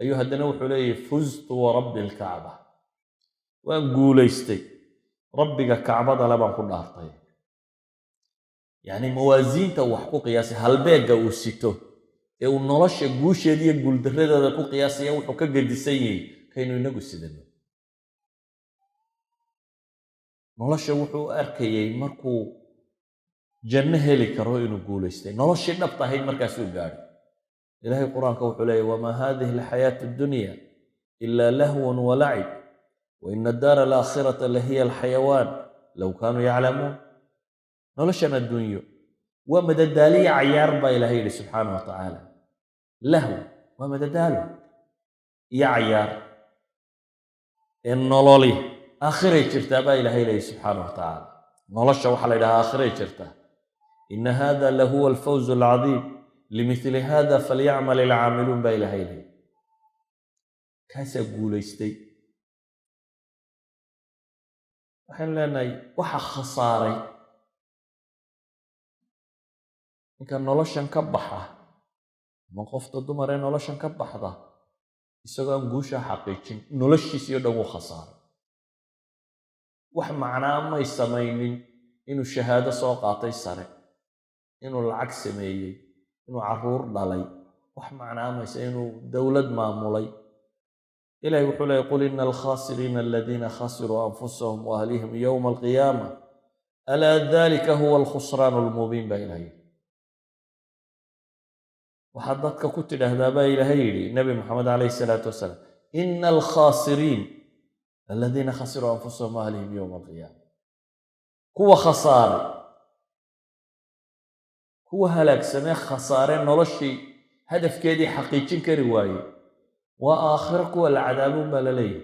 ayuu haddana wuxuu leeyahy fuztu warabbi alkacba waan guulaystay rabbiga kacbada le baan ku dhaartay yacni mawaasiinta wax ku qiyaasay halbeegga uu sito ee uu nolosha guusheeda iyo guuldarradeeda ku qiyaasaya wuxuu ka gedisan yahay kaynu inagu sidano nolosha wuxuu arkayay markuu janno heli karo inuu guulaystay noloshii dhabta ahayd markaasuu gaadhay ilaahay qur-aanka wuxuu leeyahy wamaa haadihi alxayaatu addunya ilaa lahwan walacib waina addaara alaakhirata lahiya alxayawaan low kaanuu yaclamuun noloshan adduunyo waa madadaaliya cayaar baa ilaahay yidhi subxaana wa tacaala lahw waa madadaalo iyo cayaar ee nololi aakhiray jirtaa baa ilaahay leeyahy subxaana wa tacaala nolosha waxaa la yidhahaa aakhiray jirtaa ina hada lahuwa alfawzu alcadiim limithli hada falyacmal ilcaamiluun baa ilaahay leeyahy kaasaa guulaystay waxaynu leenahay waxa khasaaray ninka noloshan ka baxa ama qofta dumar ee noloshan ka baxda isagoo aan guusha xaqiijin noloshiisii o dhan wuu khasaaray wax macnaa may samaynin inuu shahaado soo qaatay sare inuu lacag sameeyey inuu carruur dhalay wax macnaa maysa inuu dowlad maamulay ilahi wuxuu leeyay qul ina alkhasiriina aladiina khasiruu anfusahum waahlihim yowma alqiyaama alaa dalika huwa alkhusraanu almubiin baa ilahay waxaad dadka ku tidhaahdaa baa ilaahay yidhi nebi maxamed calayhi salaatu wasalaam ina alkhasiriin aladiina khasiruu anfusahum waahlihim yowma alqiyaama kuwa khasaaray kuwa halaagsamee khasaaree noloshii hadafkeedii xaqiijin kari waaye waa aakhiro kuwa la cadaabuun baa la leeyahy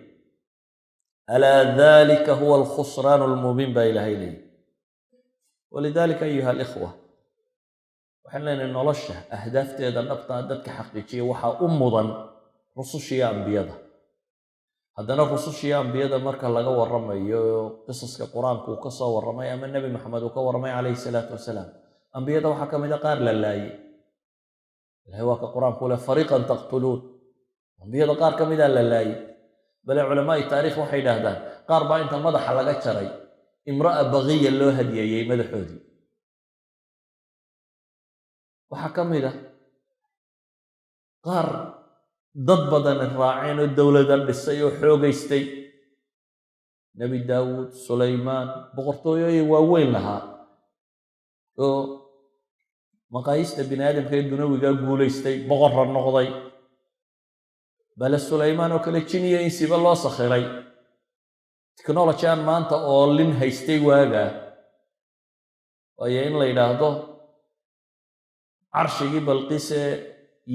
alaa dalika huwa alkhusraanu almubiin baa ilaahay leeyahy walidalika ayuha alikhwa waxaan leenahay nolosha ahdaafteeda dhabtaa dadka xaqiijiya waxaa u mudan rusushiiyo ambiyada haddana rusushiiyo ambiyada marka laga warramayo qisaska qur-aanku uu ka soo warramay ama nebi maxamed uu ka warramay calayhi salaatu wasalaam ambiyada waxaa ka mid a qaar la laayey ilahay waa ka qur-aanku leh fariiqan taqtuluun ambiyada qaar ka mida la laayey bale culamaa'i taariikh waxay yidhaahdaan qaar baa inta madaxa laga jaray imra'a baqiya loo hadiyeeyey madaxoodii. waxaa ka mid ah qaar dad badan raaceen oo dowlada dhisay oo xoogaystay. nebi daawuud, sulaymaan, boqortooyooyin waaweyn lahaa oo maqaayista bini aadamka ee dunawigaa guulaystay, boqorra noqday. bale sulaymaan oo kale jiniya insiba loo sakhiray, technology aan maanta oo lin haystay waagaa. waayo in la yidhaahdo carshigii balqiis ee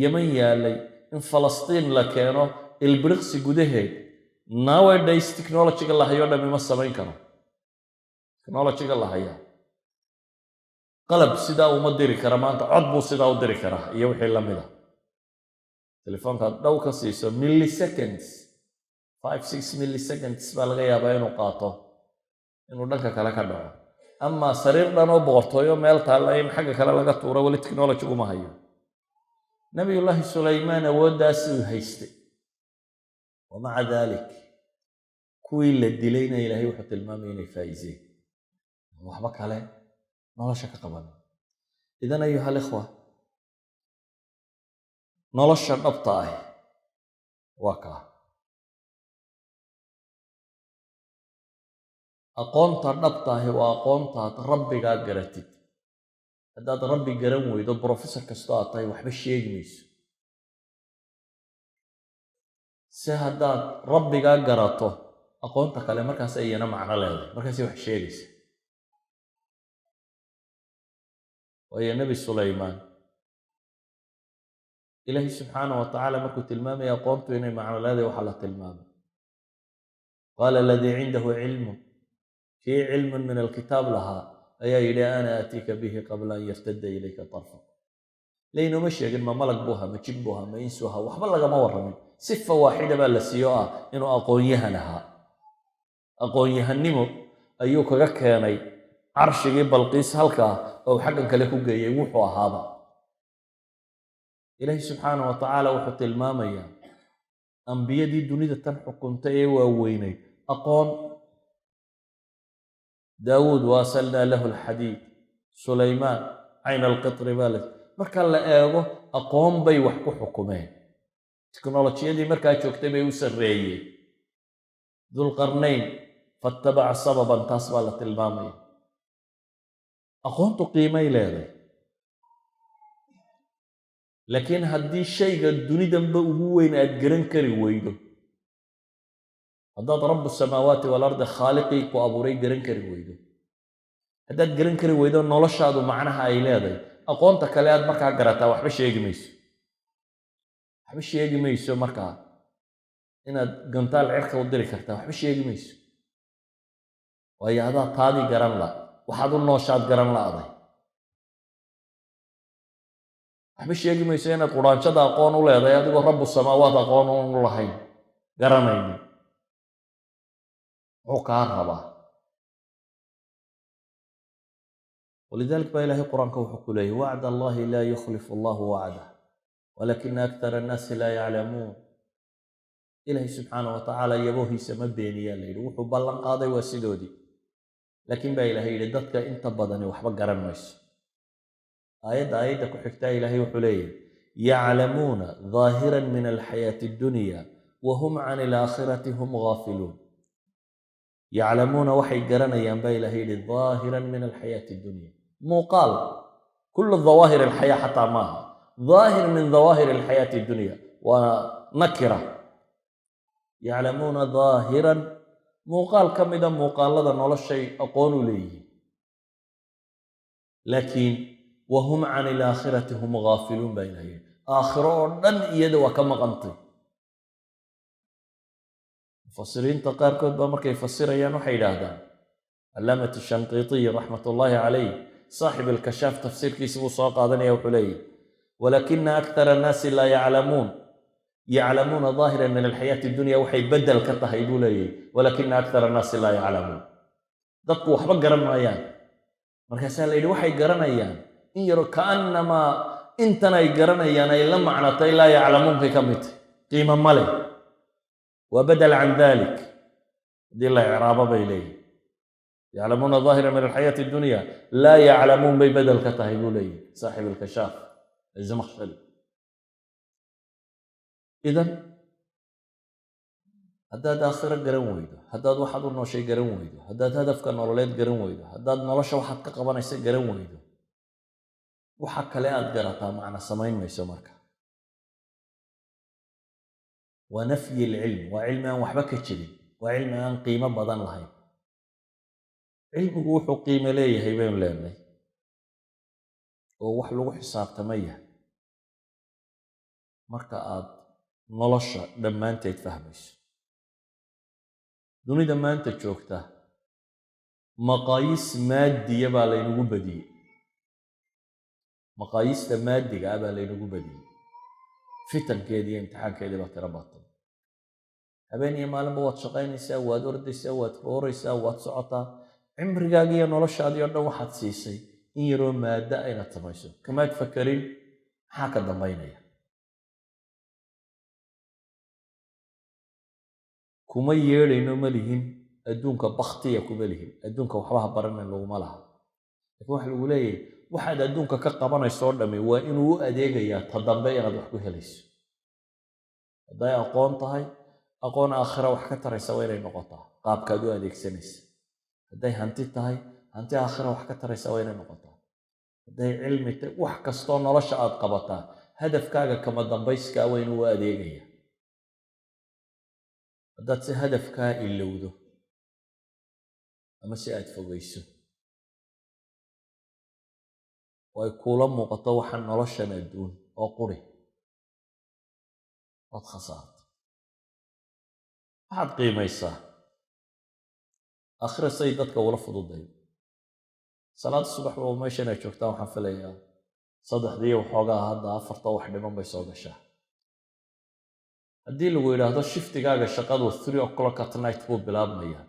yeman yaalay in falastiin la keeno ilbiriqsi gudaheed, nowadays technologyga la hayo dhami ma samayn karo. technologyga la hayaa qalab sidaa uma diri kara maanta, cod buu sidaa u diri karaa iyo wixii la mid a. telefoonkaad dhow ka siiso milliseconds, 5-6 milliseconds baa laga yaabaa inuu qaato inuu dhanka kale ka dhaco. amaa sariir dhan oo boqortooyo meel taalla in xagga kale laga tuuro weli technologyguma hayo. nabiyullaahi sulaymaan awooddaasuu haystay. wamaca daalik kuwii la dilayna ilaahay wuxuu tilmaamaya inay faa'iiseen, waxba kale nolosha ka qaban. idan ayuha alikhwa, nolosha dhabta ah waa kaa. aqoonta dhabta ahi waa aqoontaad rabbigaa garatid. haddaad rabbi garan weydo brofessor kastoo aad tahay waxba sheegi mayso. se haddaad rabbigaa garato aqoonta kale markaas ayana macno leedahay, markaasay wax sheegaysa. waayo nebi sulaymaan ilaahi subxaanah wa tacaala markuu tilmaamaya aqoontu inay macno leedahay waxaa la tilmaamay qaala aladii cindahu cilmun, kii cilmun min alkitaab lahaa ayaa yidhi ana aatiika bihi qabla an yartada ilayka tarfak. laynuma sheegin ma malag buu ahaa, ma jin buu ahaa, ma insu ahaa, waxba lagama warramin. sifa waaxida baa la siiyo ah inuu aqoon-yahan ahaa. aqoon-yahannimo ayuu kaga keenay carshigii balqiis halkaa oo xaggan kale ku geeyey wuxuu ahaaba. ilaahi subxaanah wa tacaala wuxuu tilmaamayaa ambiyadii dunida tan xukuntay ee waaweynayd aqoon. daawuud waasalnaa lahu alxadiid, sulaymaan cayn alqitri baa le. marka la eego aqoon bay wax ku xukumeen. teknolojiyadii markaa joogtay bay u sarreeyeen. dulqarnayn fattabaca sababan, taas baa la tilmaamaya. aqoontu qiimay leeday. laakiin haddii shayga dunidanba ugu weyn aad garan kari weydo, haddaad rabu samaawaati walardi khaaliqii ku abuuray garan kari weydo, haddaad garan kari weydo noloshaadu macnaha ay leedahay, aqoonta kale aad markaa garataa waxba sheegi mayso. waxba sheegi mayso markaa inaad gantaal cirka u diri kartaa, waxba sheegi mayso. waayo adaa taadii garan la, waxaad u nooshaad garan la'day. waxba sheegi mayso inaad quraanjada aqoon u leedahay adigoo rabu samaawaat aqoon u lahayn, garanaynin. muxuu kaa rabaa? walidalik baa ilaahay qur-aanka wuxuu ku leeyahy wacd allahi laa yukhlifu allahu wacdah walakina akthara annaasi laa yaclamuun. ilaahay subxaanah wa tacaala yaboohiisa ma beeniyaa la yidhi, wuxuu ballan qaaday waa sidoodii. laakiin baa ilaahay yidhi dadka inta badani waxba garan mayso. aayadda ku xigtaa ilaahay wuxuu leeyahy yaclamuuna daahiran min alxayaati addunya wahum can alaakhirati hum gaafiluun. yaclamuuna waxay garanayaan baa ilaahay yidhi daahiran min alxayaati addunya, muuqaal kullu dawaahir alxayaa xataa maaha, daahir min dawaahir alxayaati addunya waa nakira. yaclamuuna daahiran, muuqaal ka mida muuqaalada noloshay aqoon u leeyihiin, laakiin wahum can alaakhirati hum gaafiluun baa ilaahay yidhi, aakhiro oo dhan iyada waa ka maqantay. mufasiriinta qaarkood baa markay fasirayaan waxay yidhaahdaan, calaamatu shanqiitiy raxmat ullaahi calayh saaxib alkashaaf tafsiirkiisi buu soo qaadanaya wuxuu leeyahy walakina akthara annaasi laa yaclamuun, yaclamuuna daahiran min alxayaati addunya waxay bedel ka tahay buu leeyahy walakina akthara annaasi laa yaclamuun. dadku waxba garan maayaan. markaasaa la yidhi waxay garanayaan in yaro kaannamaa intan ay garanayaan ay la macnatay laa yaclamuunkay ka mid tahy, qiimo ma leh. وبدل عن ذلك دي الله إعرابه بيليه يعلمون ظاهرا من الحياة الدنيا لا يعلمون ببدل كتاهيبو لي صاحب الكشاف الزمخشري. إذن haddaad aakhiro garan weydo, haddaad waxaad u nooshay garan weydo, haddaad hadafka nololeed garan weydo, haddaad nolosha waxaad ka qabanaysa garan weydo, waxa kale aad garataa macna samayn mayso marka. waa nafyi alcilm, waa cilmi aan waxba ka jirin, waa cilmi aan qiimo badan lahayn. cilmigu wuxuu qiimo leeyahay baynu leenahay oo wax lagu xisaabtamaya marka aad nolosha dhammaanteed fahmayso. dunida maanta joogta maqaayiis maadiya baa laynagu badiyey, maqaayiista maadiga ah baa laynagu badiyey. fitankeedii iyo imtixaankeedii baa tiro badan. habeen iyo maalinba waad shaqaynaysaa, waad ordaysaa, waad fooraysaa, waad socotaa. cimrigaaga iyo noloshaadii oo dhan waxaad siisay in yaroo maada aynaad samayso, kamaad fakarin maxaa ka dambaynaya. kuma yeedhayno ma lihin adduunka baktiya, kuma lihin adduunka waxbaha baranan laguma laha. laakiin waxa lagu leeyahay waxaad adduunka ka qabanayso oo dhammi waa inuu u adeegayaa ta dambe inaad wax ku helayso. hadday aqoon tahay, aqoon aakhira wax ka taraysa waa inay noqotaa qaabkaad u adeegsanaysa. hadday hanti tahay, hanti aakhira wax ka taraysa waa inay noqotaa. hadday cilmi tahay, wax kastoo nolosha aad qabataa hadafkaaga kama dambayskaa waa inuu u adeegayaa. haddaad si hadafkaa ilowdo ama si aad fogayso oo ay kuula muuqato waxaan noloshan adduun oo quri, waad khasaarta. waxaad qiimaysaa aakhira say dadka ula fududay. salaada subax oo meeshan ay joogtaan waxaan filayaa 3 waxoogaa hadda 4 wax dhiman bay soo gashaa. haddii lagu yidhaahdo shiftigaaga shaqadu 3 at night buu bilaabmaya,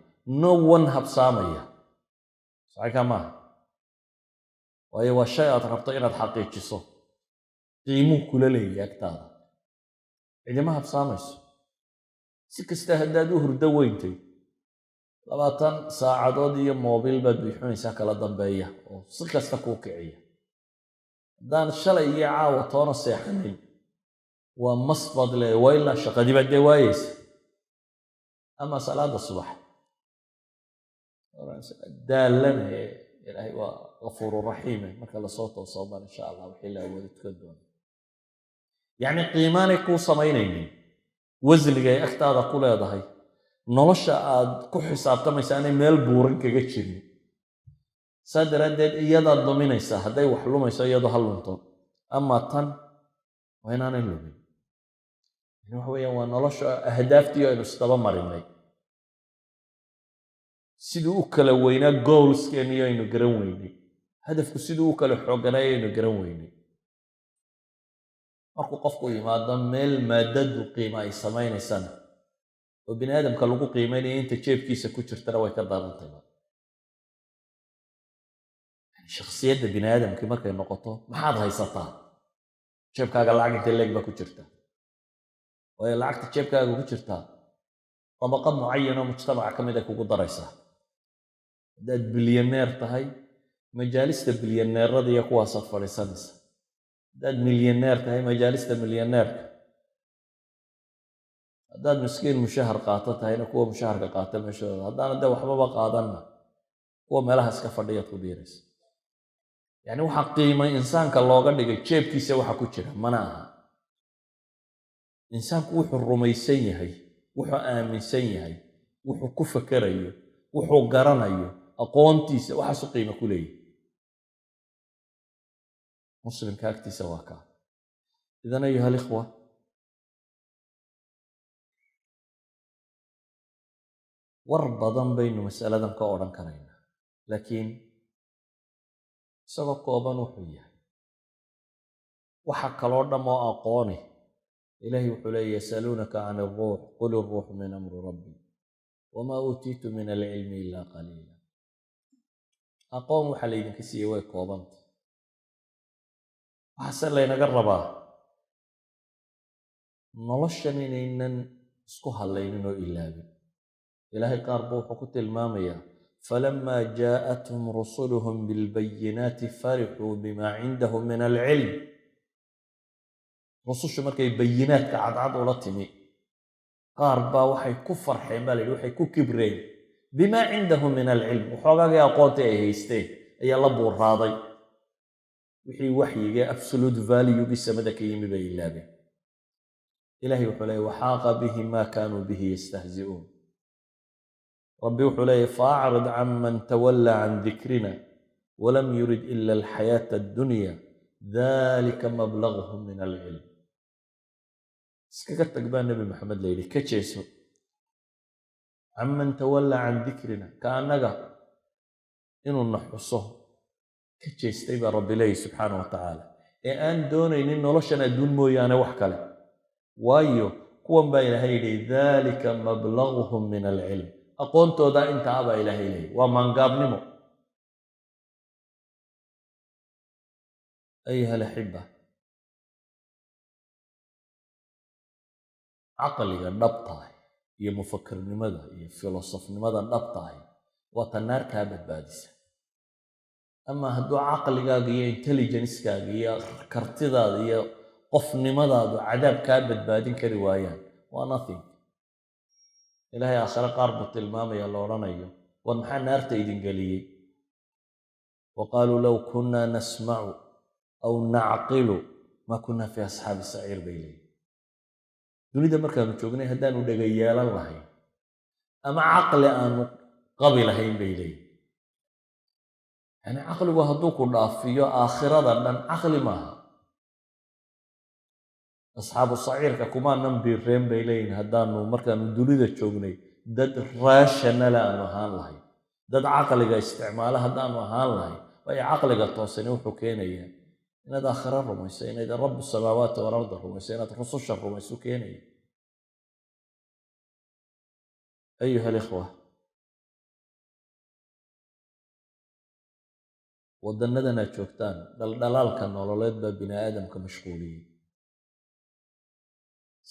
no one habsaamaya. saxiixa maaha, waayo waa shay aad rabto inaad xaqiijiso qiimuu kula leeyahay agtaada. cidima habsaamayso. si kasta haddaad u hurdo weyntay 20 saacadood iyo moobil baad bixinaysaa kala dambeeya oo si kasta kuu kiciya. haddaan shalay iyo caawa toona seexanin waa masbad le waa ilaa shaqadii baad dee waayeysa. ama salaada subax daalana ilaahay waa gafuuru raxiime marka lasoo tooso baan insha allah wixii la awoodo tukan doona. yacni qiimaanay kuu samaynaynin wasliga ay agtaada ku leedahay, nolosha aad ku xisaabtamaysa aanay meel buuran kaga jirin. saa daraaddeed iyadaad luminaysaa. hadday wax lumayso iyadoo ha lunto, ama tan waa inaanay lumin. waxa weeyaan waa nolosha ahdaaftii aynu isdaba marinay. siduu u kala weynaa goalskeennii aynu garan weynay, hadafku siduu u kala xooganay aynu garan weynay. markuu qofku yimaado meel maadadu qiima ay samaynaysana oo bini aadamka lagu qiimaynaya inta jeebkiisa ku jirtana way ka daadantay. shakhsiyadda bini aadamkii markay noqoto maxaad haysataa, jeebkaaga lacag intee leeg baa ku jirta. waayo lacagta jeebkaaga ku jirtaa dabaqad mucayan oo mujtamaca ka mid ay kugu daraysaa. haddaad bilyaneer tahay, majaalista bilyaneerada iyo kuwaasaad fadhiisanaysa. haddaad milyaneer tahay, majaalista milyaneerka. haddaad miskiin mushahar qaato tahayna kuwa mushaharka qaata meeshooda. haddaana dee waxbaba qaadanna kuwa meelaha iska fadhiyaad ku biiraysa. yacni waxaa qiimay insaanka looga dhigay jeebkiisa waxa ku jira, mana aha. insaanku wuxuu rumaysan yahay, wuxuu aaminsan yahay, wuxuu ku fakerayo, wuxuu garanayo, aqoontiisa waxaasu qiimo ku leeyahay. muslimka agtiisa waa kaa. idan ayuha alikhwa, war badan baynu masaladan ka odhan karaynaa, laakiin isagoo kooban wuxuu yahay waxa kaloo dhammoo aqooni. ilaahay wuxuu leeya yasaluunaka can iruux qul iruuxu min amri rabbi wamaa uutiitu min alcilmi ilaa qaliila. aqoon waxaa laydinka siiyey way koobanta. waxaase laynaga rabaa noloshan inaynan isku hadlayninoo ilaabin. ilaahay qaar buu wuxuu ku tilmaamayaa فلما جاءتهم رسلهم بالبينات فرحوا بما عندهم من العلم. رسوش markay bayinaadka cadcad ula timi qaar baa waxay ku farxeen baa layidhi waxay ku kibreen bima cindahum min alcilm waxoogaagii aqoonta ay haysteen ayaa la buurraaday wixii waxyiga absolute valuegii samada ka yimi bay ilaabeen. ilaahay wuxuu leeyahy waxaaqa bihim maa kaanuu bihi yastahzi'uun. rabbi wuxuu leeyahy faacrid can man tawallaa can dikrina walam yurid ila alxayaata addunya dalika mablaguhum min alcilm. iskaga tag baa nebi maxamed layidhi ka jeeso can man tawallaa can dikrina ka annaga inuu na xuso ka jeestay baa rabbi leeyahy subxaana wa tacaala ee aan doonaynin noloshan adduun mooyaane wax kale. waayo kuwan baa ilaahay yidhi dalika mablaguhum min alcilm. aqoontooda intaa baa ilaahay leeyahy waa maangaabnimo. ayuha alaxiba, caqliga dhabtahay iyo mufakirnimada iyo filosofnimada dhabtahay waa ta naar kaa badbaadisa. ama hadduu caqligaaga iyo intelligencekaaga iyo kartidaada iyo qofnimadaadu cadaab kaa badbaadin kari waayaan waa nothing. ilaahay aakhire qaar buu tilmaamaya la odhanayo war maxaa naarta idin geliyey wa qaaluu low kunnaa nasmacu aw nacqilu maa kunnaa fii asxaabi saciir bay leeyihin. dunida markaanu joognay haddaanu dhega yeelan lahayn ama caqli aanu qabi lahayn bay leeyihin. yani caqligu hadduu ku dhaafiyo aakhirada dhan caqli maaha. asxaabu saciirka kumaanan biireen bay leeyihin haddaanu markaanu dunida joognay dad raashanale aanu ahaan lahayn, dad caqliga isticmaala haddaanu ahaan lahayn. waayo caqliga toosani wuxuu keenayaa inaad aakhiro rumayso, inayd rabu samaawaati walarda rumayso, inaad rususha rumayso keenaya. ayuha alikhwa, wadanadan aad joogtaan dhaldhalaalka nololeed baa bini aadamka mashquuliyey.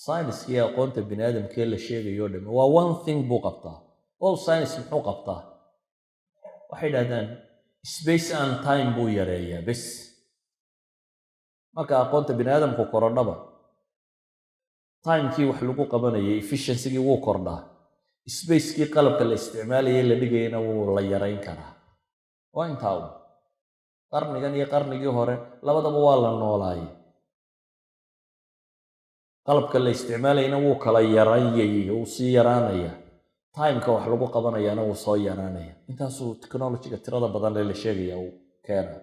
sayniska iyo aqoonta bini aadamkee la sheegayo o dhamme waa one thing buu qabtaa. all science muxuu qabtaa? waxay dhahdaan space and time buu yareeyaa bes. marka aqoonta bini aadamku korodhaba timekii wax lagu qabanayay efficiency-gii wuu kordhaa, spacekii qalabka la isticmaalayay la dhigayana wuu la yarayn karaa. waa intaa u qarnigan iyo qarnigii hore labadaba waa la noolaayay. qalabka la isticmaalayana wuu kala yarayay, wuu sii yaraanaya. timeka wax lagu qabanayana wuu soo yaraanaya. intaasuu technologyga tirada badan la sheegaya uu keena.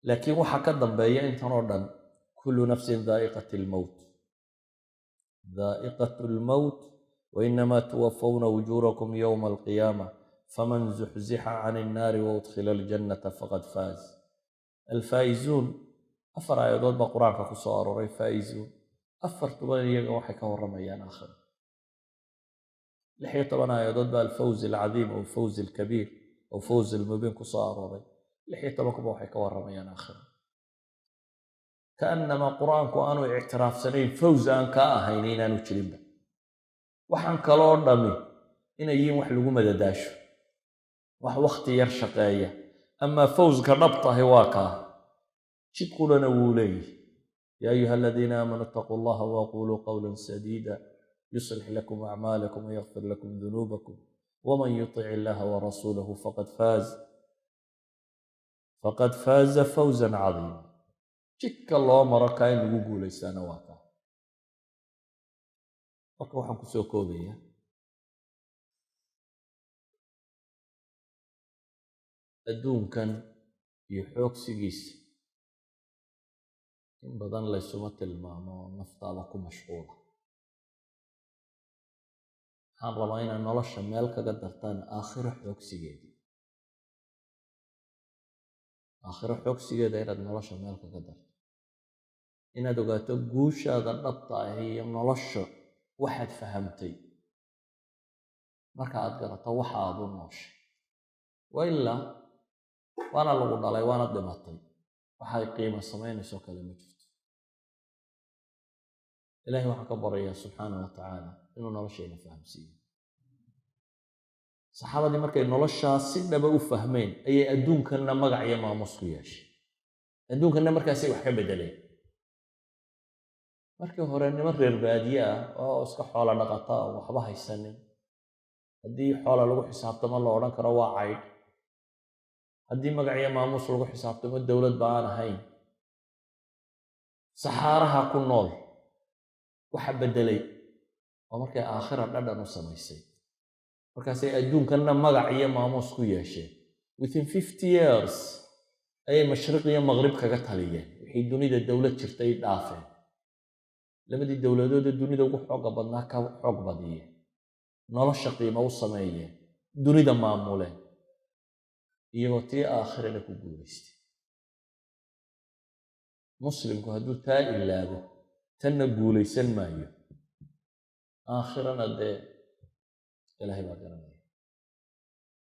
laakiin waxaa ka dambeeya intan oo dhan kullu nafsin daa'iqat lmowt, daa'iqat lmowt wainamaa tuwafawna wujuurakum yowma alqiyaama faman zuxzixa can innaari waudkhila aljannata faqad faaz. alfaa'izuun 4 aayadood baa qur-aanka ku soo arooray. faa'izuun 4 iyaga waxay ka warramayaan aakhiro. 16 aayadood baa alfawz alcadiim aw alfawz alkabiir aw fawz almubiin ku soo arooray. 16 waxay ka warramayaan aakhiro. kaannamaa qur-aanku aanu ictiraafsanayn fawz aan kaa ahayn inaanu jirinba. waxaan kaloo dhami inay yihiin wax lagu madadaasho, wax wakhti yar shaqeeya. amaa fawzka dhabtahay waa kaa jid qulana wuu leeyihi. yaa ayuha aladiina aamanuu itaquu allaha waquluu qawlan sadiida yuslix lakum acmaalakum wayakfir lakum dunuubakum waman yutic illaha warasuulahu faqad faaza fawzan cadiima. jidka loo maro kaa in lagu guulaystaana waa kaa. marka waxaan ku soo koobaya adduunkan iyo xoogsigiisa in badan laysuma tilmaamo naftaada ku mashquula. waxaan rabaa inaad nolosha meel kaga dartaan aakhiro xoogsigeedii. aakhiro xoogsigeeda inaad nolosha meel kaga darto, inaad ogaato guushaada dhabta ah iyo nolosha waxaad fahamtay marka aad garato waxa aad u nooshay. wa ilaa waana lagu dhalay waana dhimatay, waxay qiimo samaynayso kale ma jirto. ilaahay waxaan ka baraya subxaanahu wa tacaala inuu noloshayna fahamsiiyo. saxaabadii markay noloshaas si dhaba u fahmeen ayay adduunkanna magac iyo maamuus ku yeeshay. adduunkanna markaasay wax ka beddeleen. markii hore niman reer baadiye ah oo iska xoola dhaqata oo waxba haysanin, haddii xoola lagu xisaabtamo la odhan karo waa caydh, haddii magac iyo maamuus lagu xisaabtamo dowlad ba aan ahayn. saxaaraha ku nool waxa beddelay oo markay aakhira dhadhan u samaysay, markaasay adduunkanna magac iyo maamuus ku yeesheen. within 50 years ayay mashriq iyo maqrib kaga taliyeen, wixii dunida dowlad jirtay dhaafeen. labadii dowladoodee dunida ugu xooga badnaa ka xoog badiyeen, nolosha qiimo u sameeyeen, dunida maamuleen, iyagoo tii aakhirana ku guulaystay. muslimku hadduu taa ilaago tanna guulaysan maayo, aakhirana dee ilaahay baa garanaya,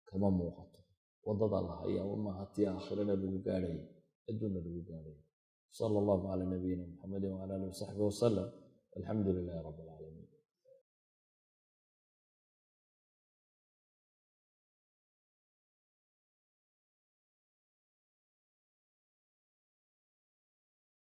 kama muuqato waddada la hayaa maaha tii aakhirana lagu gaadhaya, adduunna lagu gaadhaya. sala allahu calaa nabiyina muxamedin wacala alihi wasaxbihi wasalam. alxamdu lilahi rabbil caalamiin.